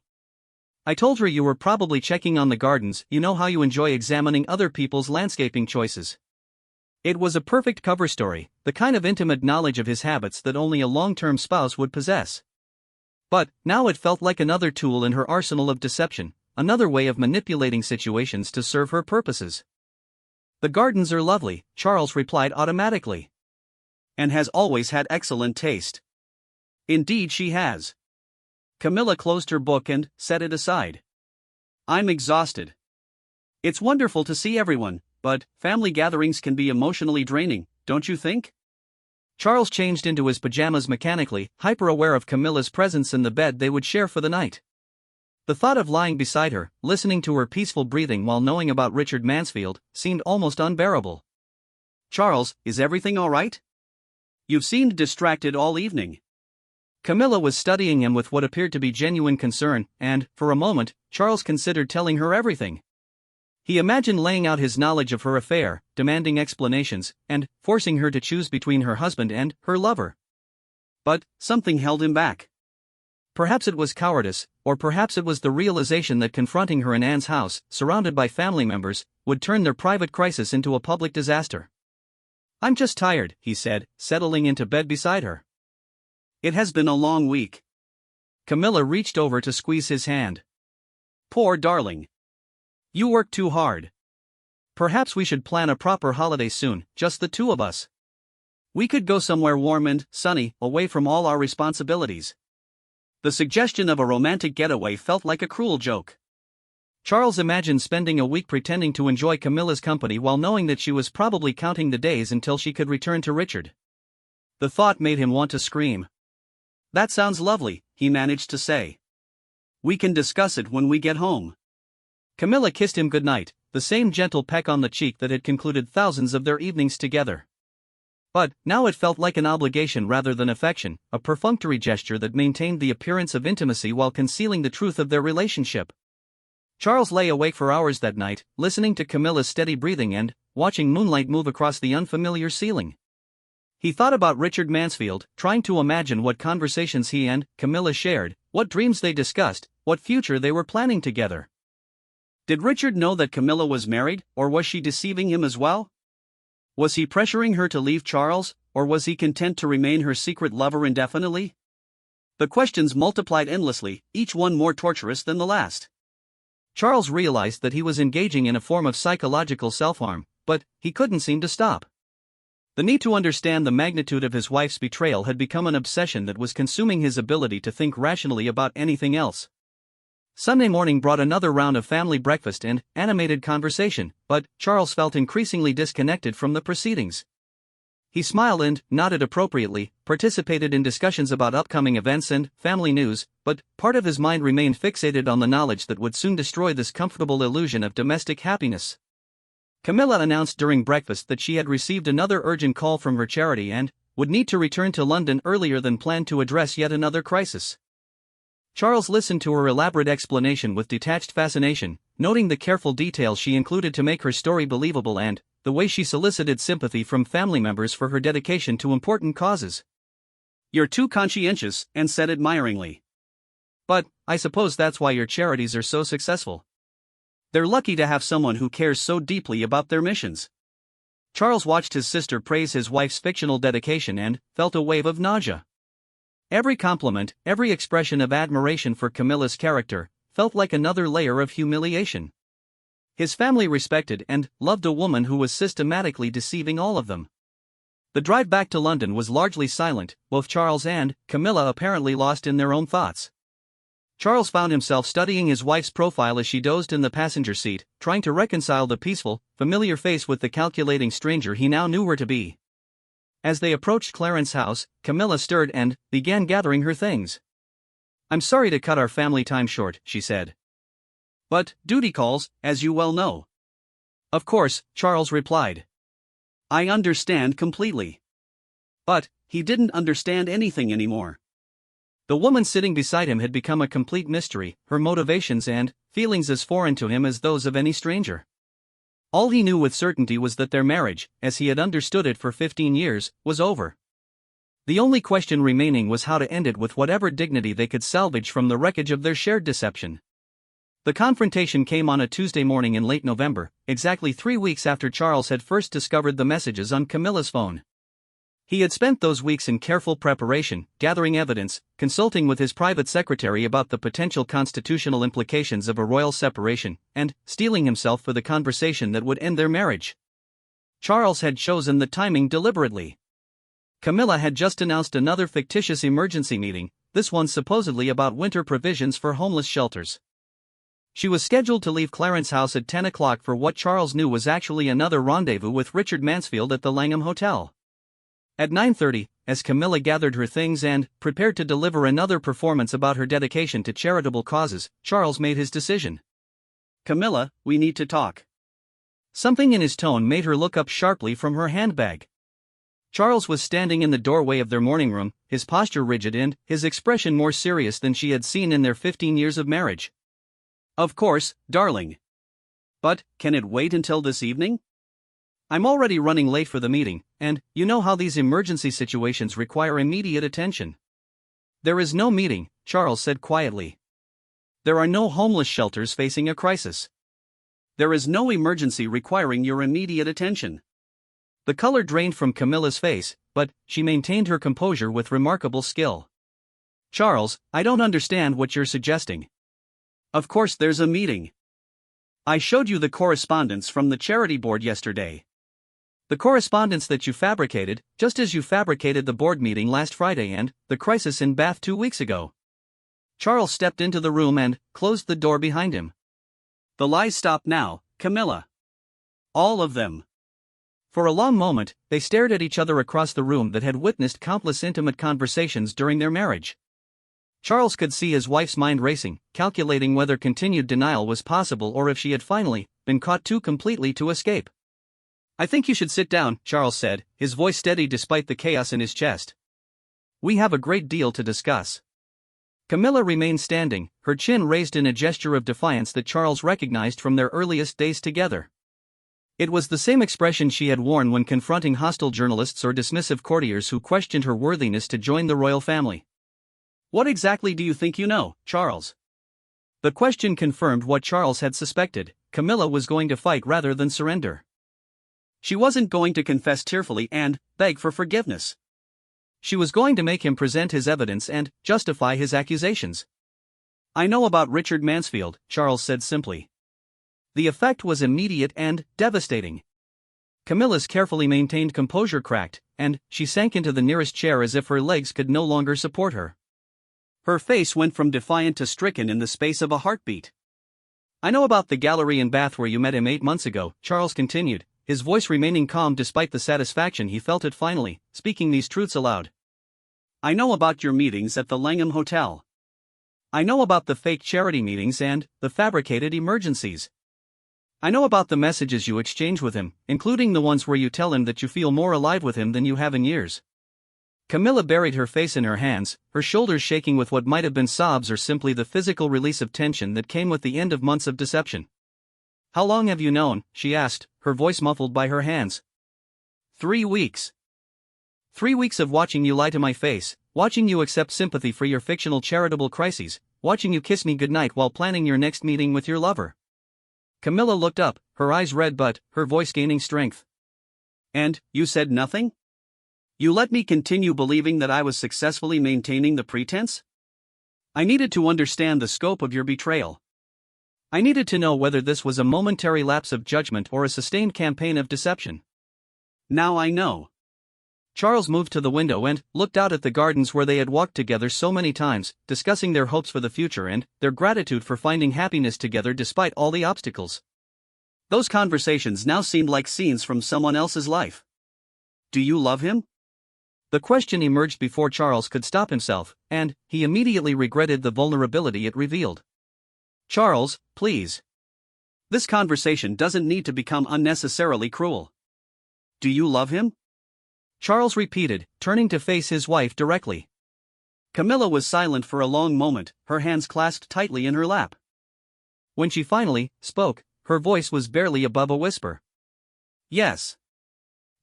S1: I told her you were probably checking on the gardens. You know how you enjoy examining other people's landscaping choices." It was a perfect cover story, the kind of intimate knowledge of his habits that only a long-term spouse would possess. But now it felt like another tool in her arsenal of deception, another way of manipulating situations to serve her purposes. "The gardens are lovely," Charles replied automatically. "And has always had excellent taste." "Indeed she has." Camilla closed her book and set it aside. "I'm exhausted. It's wonderful to see everyone, but family gatherings can be emotionally draining, don't you think?" Charles changed into his pajamas mechanically, hyper-aware of Camilla's presence in the bed they would share for the night. The thought of lying beside her, listening to her peaceful breathing while knowing about Richard Mansfield, seemed almost unbearable. "Charles, is everything all right? You've seemed distracted all evening." Camilla was studying him with what appeared to be genuine concern, and, for a moment, Charles considered telling her everything. He imagined laying out his knowledge of her affair, demanding explanations, and forcing her to choose between her husband and her lover. But something held him back. Perhaps it was cowardice, or perhaps it was the realization that confronting her in Anne's house, surrounded by family members, would turn their private crisis into a public disaster. "I'm just tired," he said, settling into bed beside her. "It has been a long week." Camilla reached over to squeeze his hand. "Poor darling. You work too hard. Perhaps we should plan a proper holiday soon, just the two of us. We could go somewhere warm and sunny, away from all our responsibilities." The suggestion of a romantic getaway felt like a cruel joke. Charles imagined spending a week pretending to enjoy Camilla's company while knowing that she was probably counting the days until she could return to Richard. The thought made him want to scream. "That sounds lovely," he managed to say. "We can discuss it when we get home." Camilla kissed him goodnight, the same gentle peck on the cheek that had concluded thousands of their evenings together. But now it felt like an obligation rather than affection, a perfunctory gesture that maintained the appearance of intimacy while concealing the truth of their relationship. Charles lay awake for hours that night, listening to Camilla's steady breathing and watching moonlight move across the unfamiliar ceiling. He thought about Richard Mansfield, trying to imagine what conversations he and Camilla shared, what dreams they discussed, what future they were planning together. Did Richard know that Camilla was married, or was she deceiving him as well? Was he pressuring her to leave Charles, or was he content to remain her secret lover indefinitely? The questions multiplied endlessly, each one more torturous than the last. Charles realized that he was engaging in a form of psychological self-harm, but he couldn't seem to stop. The need to understand the magnitude of his wife's betrayal had become an obsession that was consuming his ability to think rationally about anything else. Sunday morning brought another round of family breakfast and animated conversation, but Charles felt increasingly disconnected from the proceedings. He smiled and nodded appropriately, participated in discussions about upcoming events and family news, but part of his mind remained fixated on the knowledge that would soon destroy this comfortable illusion of domestic happiness. Camilla announced during breakfast that she had received another urgent call from her charity and would need to return to London earlier than planned to address yet another crisis. Charles listened to her elaborate explanation with detached fascination, noting the careful details she included to make her story believable and the way she solicited sympathy from family members for her dedication to important causes. "You're too conscientious," and said admiringly. "But I suppose that's why your charities are so successful. They're lucky to have someone who cares so deeply about their missions." Charles watched his sister praise his wife's fictional dedication and felt a wave of nausea. Every compliment, every expression of admiration for Camilla's character, felt like another layer of humiliation. His family respected and loved a woman who was systematically deceiving all of them. The drive back to London was largely silent, both Charles and Camilla apparently lost in their own thoughts. Charles found himself studying his wife's profile as she dozed in the passenger seat, trying to reconcile the peaceful, familiar face with the calculating stranger he now knew her to be. As they approached Clarence House, Camilla stirred and began gathering her things. "I'm sorry to cut our family time short," she said. "But duty calls, as you well know." "Of course," Charles replied. "I understand completely." But he didn't understand anything anymore. The woman sitting beside him had become a complete mystery, her motivations and feelings as foreign to him as those of any stranger. All he knew with certainty was that their marriage, as he had understood it for 15 years, was over. The only question remaining was how to end it with whatever dignity they could salvage from the wreckage of their shared deception. The confrontation came on a Tuesday morning in late November, exactly 3 weeks after Charles had first discovered the messages on Camilla's phone. He had spent those weeks in careful preparation, gathering evidence, consulting with his private secretary about the potential constitutional implications of a royal separation, and steeling himself for the conversation that would end their marriage. Charles had chosen the timing deliberately. Camilla had just announced another fictitious emergency meeting, this one supposedly about winter provisions for homeless shelters. She was scheduled to leave Clarence House at 10 o'clock for what Charles knew was actually another rendezvous with Richard Mansfield at the Langham Hotel. At 9:30, as Camilla gathered her things and prepared to deliver another performance about her dedication to charitable causes, Charles made his decision. "Camilla, we need to talk." Something in his tone made her look up sharply from her handbag. Charles was standing in the doorway of their morning room, his posture rigid and his expression more serious than she had seen in their 15 years of marriage. "Of course, darling. But can it wait until this evening? I'm already running late for the meeting, and you know how these emergency situations require immediate attention." "There is no meeting," Charles said quietly. "There are no homeless shelters facing a crisis. There is no emergency requiring your immediate attention." The color drained from Camilla's face, but she maintained her composure with remarkable skill. "Charles, I don't understand what you're suggesting." "Of course there's a meeting. I showed you the correspondence from the charity board yesterday. The correspondence that you fabricated, just as you fabricated the board meeting last Friday and the crisis in Bath 2 weeks ago." Charles stepped into the room and closed the door behind him.
S2: The lies stop now, Camilla. All of them.
S1: For a long moment, they stared at each other across the room that had witnessed countless intimate conversations during their marriage. Charles could see his wife's mind racing, calculating whether continued denial was possible or if she had finally been caught too completely to escape. "I think you should sit down," Charles said, his voice steady despite the chaos in his chest. "We have a great deal to discuss." Camilla remained standing, her chin raised in a gesture of defiance that Charles recognized from their earliest days together. It was the same expression she had worn when confronting hostile journalists or dismissive courtiers who questioned her worthiness to join the royal family. "What exactly do you think you know, Charles?" The question confirmed what Charles had suspected: Camilla was going to fight rather than surrender. She wasn't going to confess tearfully and beg for forgiveness. She was going to make him present his evidence and justify his accusations. "I know about Richard Mansfield," Charles said simply. The effect was immediate and devastating. Camilla's carefully maintained composure cracked, and she sank into the nearest chair as if her legs could no longer support her. Her face went from defiant to stricken in the space of a heartbeat. "I know about the gallery in Bath where you met him 8 months ago," Charles continued, his voice remaining calm despite the satisfaction he felt at finally speaking these truths aloud. "I know about your meetings at the Langham Hotel. I know about the fake charity meetings and the fabricated emergencies. I know about the messages you exchange with him, including the ones where you tell him that you feel more alive with him than you have in years." Camilla buried her face in her hands, her shoulders shaking with what might have been sobs or simply the physical release of tension that came with the end of months of deception. "How long have you known?" she asked, her voice muffled by her hands. 3 weeks. 3 weeks of watching you lie to my face, watching you accept sympathy for your fictional charitable crises, watching you kiss me goodnight while planning your next meeting with your lover. Camilla looked up, her eyes red but her voice gaining strength. "And you said nothing? You let me continue believing that I was successfully maintaining the pretense? I needed to understand the scope of your betrayal. I needed to know whether this was a momentary lapse of judgment or a sustained campaign of deception. Now I know." Charles moved to the window and looked out at the gardens where they had walked together so many times, discussing their hopes for the future and their gratitude for finding happiness together despite all the obstacles. Those conversations now seemed like scenes from someone else's life. "Do you love him?" The question emerged before Charles could stop himself, and he immediately regretted the vulnerability it revealed. "Charles, please. This conversation doesn't need to become unnecessarily cruel. Do you love him?" Charles repeated, turning to face his wife directly. Camilla was silent for a long moment, her hands clasped tightly in her lap. When she finally spoke, her voice was barely above a whisper. "Yes."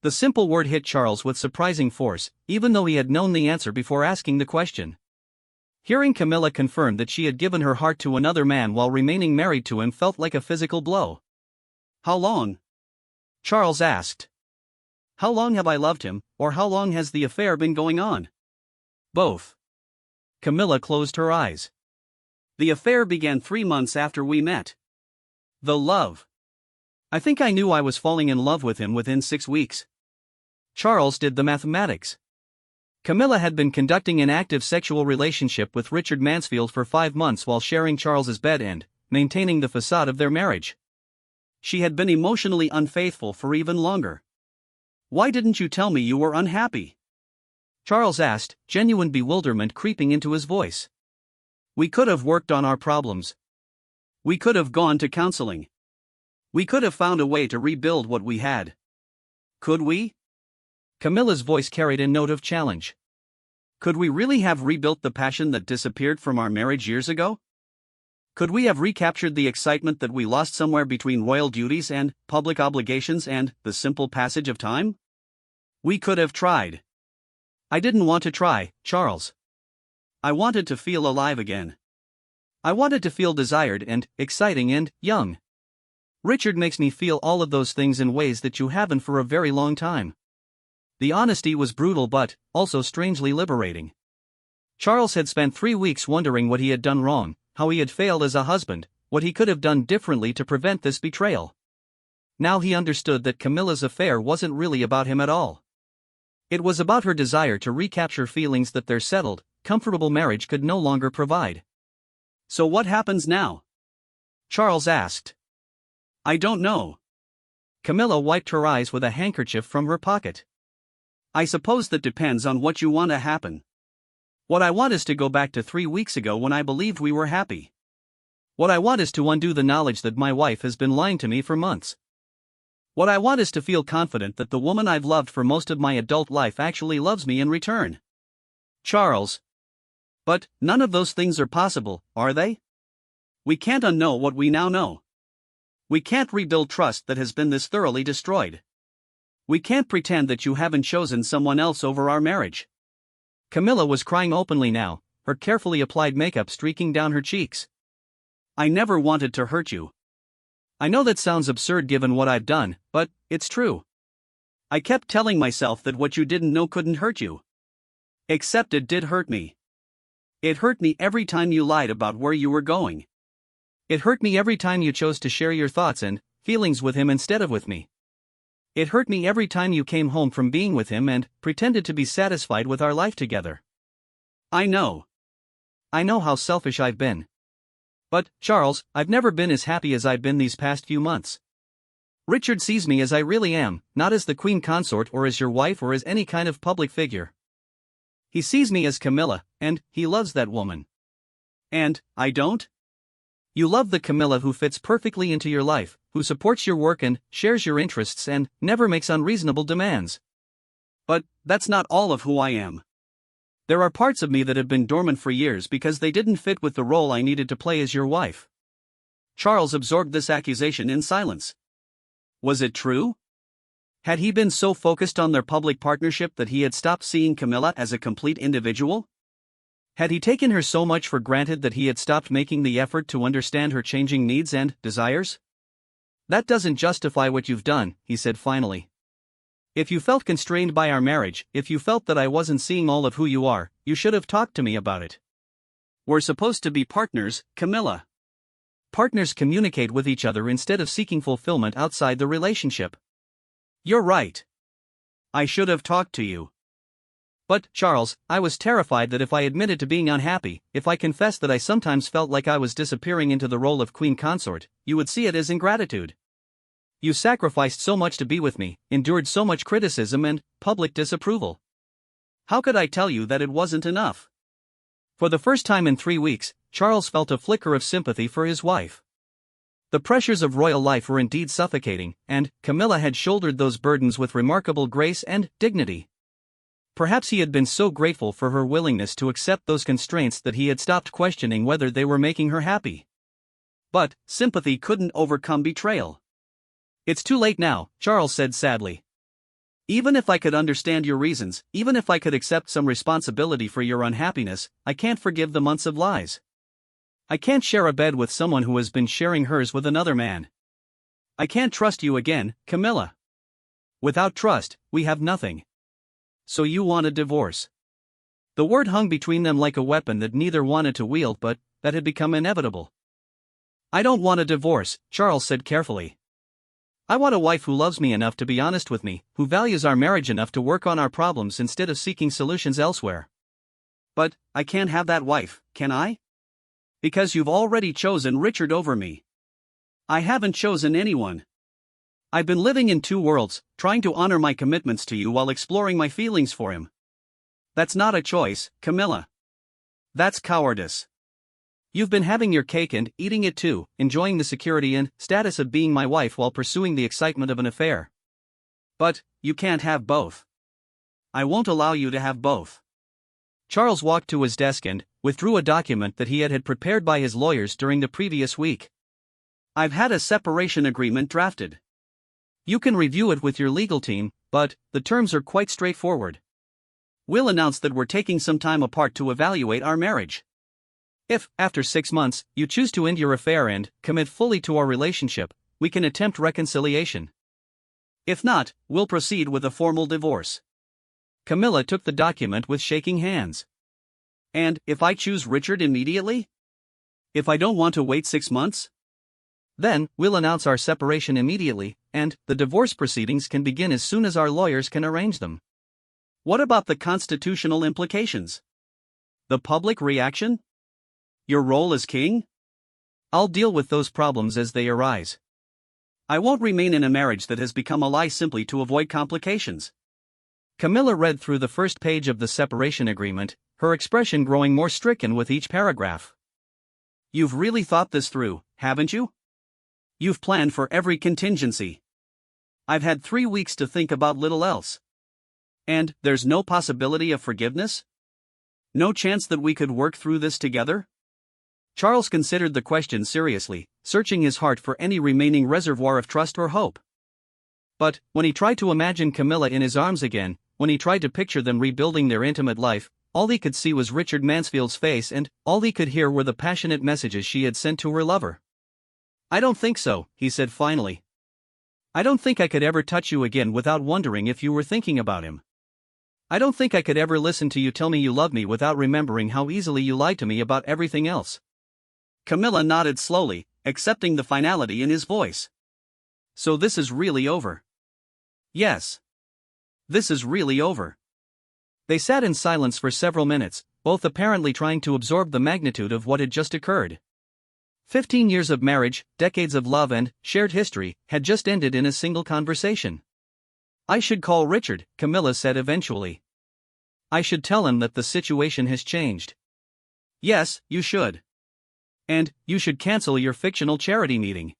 S1: The simple word hit Charles with surprising force, even though he had known the answer before asking the question. Hearing Camilla confirm that she had given her heart to another man while remaining married to him felt like a physical blow. "How long?" Charles asked. "How long have I loved him, or how long has the affair been going on?" "Both." Camilla closed her eyes. "The affair began 3 months after we met." "The love." "I think I knew I was falling in love with him within 6 weeks." Charles did the mathematics. Camilla had been conducting an active sexual relationship with Richard Mansfield for 5 months while sharing Charles's bed and maintaining the facade of their marriage. She had been emotionally unfaithful for even longer. "Why didn't you tell me you were unhappy?" Charles asked, genuine bewilderment creeping into his voice. "We could have worked on our problems. We could have gone to counseling. We could have found a way to rebuild what we had. Could we?" Camilla's voice carried a note of challenge. "Could we really have rebuilt the passion that disappeared from our marriage years ago? Could we have recaptured the excitement that we lost somewhere between royal duties and public obligations and the simple passage of time? We could have tried." "I didn't want to try, Charles. I wanted to feel alive again. I wanted to feel desired and exciting and young. Richard makes me feel all of those things in ways that you haven't for a very long time." The honesty was brutal but also strangely liberating. Charles had spent 3 weeks wondering what he had done wrong, how he had failed as a husband, what he could have done differently to prevent this betrayal. Now he understood that Camilla's affair wasn't really about him at all. It was about her desire to recapture feelings that their settled, comfortable marriage could no longer provide. "So what happens now?" Charles asked.
S2: I don't know.
S1: Camilla wiped her eyes with a handkerchief from her pocket.
S2: I suppose that depends on what you want to happen. What I want is to go back to 3 weeks ago when I believed we were happy.
S1: What I want is to undo the knowledge that my wife has been lying to me for months. What I want is to feel confident that the woman I've loved for most of my adult life actually loves me in return.
S2: Charles. But none of those things are possible, are they? We can't unknow what we now know. We can't rebuild trust that has been this thoroughly destroyed. We can't pretend that you haven't chosen someone else over our marriage.
S1: Camilla was crying openly now, her carefully applied makeup streaking down her cheeks.
S2: I never wanted to hurt you.
S1: I know that sounds absurd given what I've done, but it's true.
S2: I kept telling myself that what you didn't know couldn't hurt you. Except it did hurt me. It hurt me every time you lied about where you were going.
S1: It hurt me every time you chose to share your thoughts and feelings with him instead of with me. It hurt me every time you came home from being with him and pretended to be satisfied with our life together.
S2: I know.
S1: I know how selfish I've been. But, Charles, I've never been as happy as I've been these past few months. Richard sees me as I really am, not as the queen consort or as your wife or as any kind of public figure. He sees me as Camilla, and he loves that woman.
S2: And I don't?
S1: You love the Camilla who fits perfectly into your life, who supports your work and shares your interests and never makes unreasonable demands.
S2: But that's not all of who I am.
S1: There are parts of me that have been dormant for years because they didn't fit with the role I needed to play as your wife.
S2: Charles absorbed this accusation in silence. Was it true? Had he been so focused on their public partnership that he had stopped seeing Camilla as a complete individual?
S1: Had he taken her so much for granted that he had stopped making the effort to understand her changing needs and desires? That doesn't justify what you've done, he said finally. If you felt constrained by our marriage, if you felt that I wasn't seeing all of who you are, you should have talked to me about it.
S2: We're supposed to be partners, Camilla.
S1: Partners communicate with each other instead of seeking fulfillment outside the relationship.
S2: You're right. I should have talked to you.
S1: But, Charles, I was terrified that if I admitted to being unhappy, if I confessed that I sometimes felt like I was disappearing into the role of queen consort, you would see it as ingratitude. You sacrificed so much to be with me, endured so much criticism and public disapproval.
S2: How could I tell you that it wasn't enough?
S1: For the first time in 3 weeks, Charles felt a flicker of sympathy for his wife. The pressures of royal life were indeed suffocating, and Camilla had shouldered those burdens with remarkable grace and dignity. Perhaps he had been so grateful for her willingness to accept those constraints that he had stopped questioning whether they were making her happy.
S2: But sympathy couldn't overcome betrayal.
S1: It's too late now, Charles said sadly.
S2: Even if I could understand your reasons, even if I could accept some responsibility for your unhappiness, I can't forgive the months of lies.
S1: I can't share a bed with someone who has been sharing hers with another man. I can't trust you again, Camilla. Without trust, we have nothing.
S2: So you want a divorce?
S1: The word hung between them like a weapon that neither wanted to wield but that had become inevitable. I don't want a divorce, Charles said carefully. I want a wife who loves me enough to be honest with me, who values our marriage enough to work on our problems instead of seeking solutions elsewhere.
S2: But I can't have that wife, can I? Because you've already chosen Richard over me. I haven't chosen anyone. I've been living in two worlds, trying to honor my commitments to you while exploring my feelings for him. That's not a choice, Camilla. That's cowardice.
S1: You've been having your cake and eating it too, enjoying the security and status of being my wife while pursuing the excitement of an affair.
S2: But you can't have both. I won't allow you to have both.
S1: Charles walked to his desk and withdrew a document that he had prepared by his lawyers during the previous week.
S2: I've had a separation agreement drafted.
S1: You can review it with your legal team, but the terms are quite straightforward.
S2: We'll announce that we're taking some time apart to evaluate our marriage.
S1: If, after 6 months, you choose to end your affair and commit fully to our relationship, we can attempt reconciliation.
S2: If not, we'll proceed with a formal divorce.
S1: Camilla took the document with shaking hands.
S2: And if I choose Richard immediately? If I don't want to wait 6 months?
S1: Then, we'll announce our separation immediately, and the divorce proceedings can begin as soon as our lawyers can arrange them.
S2: What about the constitutional implications? The public reaction? Your role as king?
S1: I'll deal with those problems as they arise.
S2: I won't remain in a marriage that has become a lie simply to avoid complications.
S1: Camilla read through the first page of the separation agreement, her expression growing more stricken with each paragraph.
S2: You've really thought this through, haven't you? You've planned for every contingency. I've had 3 weeks to think about little else. And there's no possibility of forgiveness? No chance that we could work through this together? Charles considered the question seriously, searching his heart for any remaining reservoir of trust or hope.
S1: But, when he tried to imagine Camilla in his arms again, when he tried to picture them rebuilding their intimate life, all he could see was Richard Mansfield's face and all he could hear were the passionate messages she had sent to her lover.
S2: I don't think so, he said finally.
S1: I don't think I could ever touch you again without wondering if you were thinking about him. I don't think I could ever listen to you tell me you love me without remembering how easily you lied to me about everything else.
S2: Camilla nodded slowly, accepting the finality in his voice. So this is really over.
S1: Yes.
S2: This is really over.
S1: They sat in silence for several minutes, both apparently trying to absorb the magnitude of what had just occurred. 15 years of marriage, decades of love and shared history had just ended in a single conversation.
S2: I should call Richard, Camilla said eventually.
S1: I should tell him that the situation has changed.
S2: Yes, you should.
S1: And you should cancel your fictional charity meeting.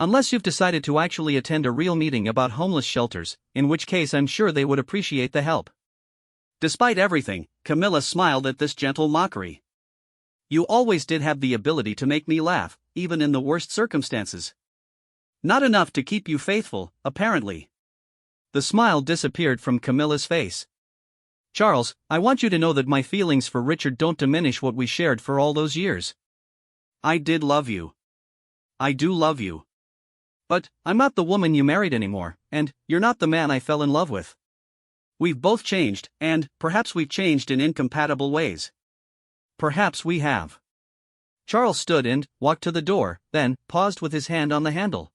S1: Unless you've decided to actually attend a real meeting about homeless shelters, in which case I'm sure they would appreciate the help.
S2: Despite everything, Camilla smiled at this gentle mockery. You always did have the ability to make me laugh, even in the worst circumstances. Not enough to keep you faithful, apparently.
S1: The smile disappeared from Camilla's face. Charles, I want you to know that my feelings for Richard don't diminish what we shared for all those years.
S2: I did love you. I do love you.
S1: But, I'm not the woman you married anymore, and you're not the man I fell in love with.
S2: We've both changed, and perhaps we've changed in incompatible ways.
S1: Perhaps we have. Charles stood and walked to the door, then paused with his hand on the handle.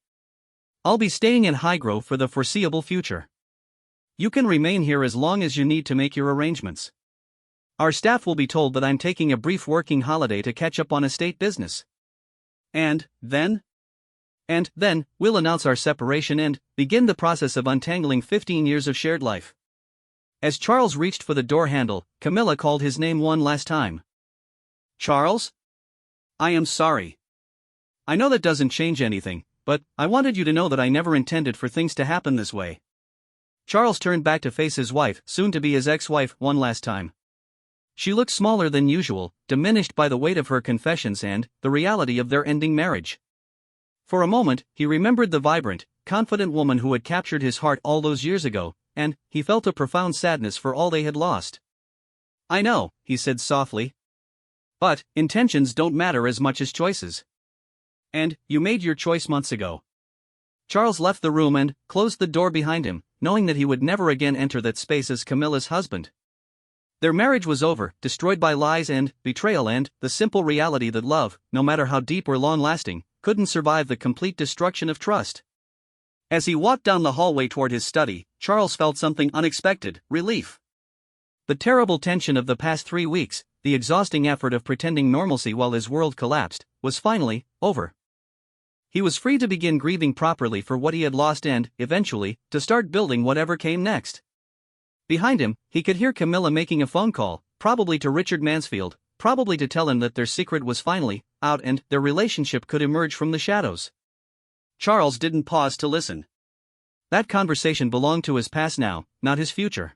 S1: I'll be staying in Highgrove for the foreseeable future. You can remain here as long as you need to make your arrangements. Our staff will be told that I'm taking a brief working holiday to catch up on estate business.
S2: And then?
S1: And then, we'll announce our separation and begin the process of untangling 15 years of shared life. As Charles reached for the door handle, Camilla called his name one last time.
S2: Charles? I am sorry.
S1: I know that doesn't change anything, but I wanted you to know that I never intended for things to happen this way. Charles turned back to face his wife, soon to be his ex-wife, one last time. She looked smaller than usual, diminished by the weight of her confessions and the reality of their ending marriage. For a moment, he remembered the vibrant, confident woman who had captured his heart all those years ago, and he felt a profound sadness for all they had lost.
S2: I know, he said softly. But intentions don't matter as much as choices. And you made your choice months ago.
S1: Charles left the room and closed the door behind him, knowing that he would never again enter that space as Camilla's husband. Their marriage was over, destroyed by lies and betrayal and the simple reality that love, no matter how deep or long-lasting, couldn't survive the complete destruction of trust. As he walked down the hallway toward his study, Charles felt something unexpected: relief. The terrible tension of the past 3 weeks, the exhausting effort of pretending normalcy while his world collapsed, was finally over. He was free to begin grieving properly for what he had lost and, eventually, to start building whatever came next. Behind him, he could hear Camilla making a phone call, probably to Richard Mansfield, probably to tell him that their secret was finally out and their relationship could emerge from the shadows. Charles didn't pause to listen. That conversation belonged to his past now, not his future.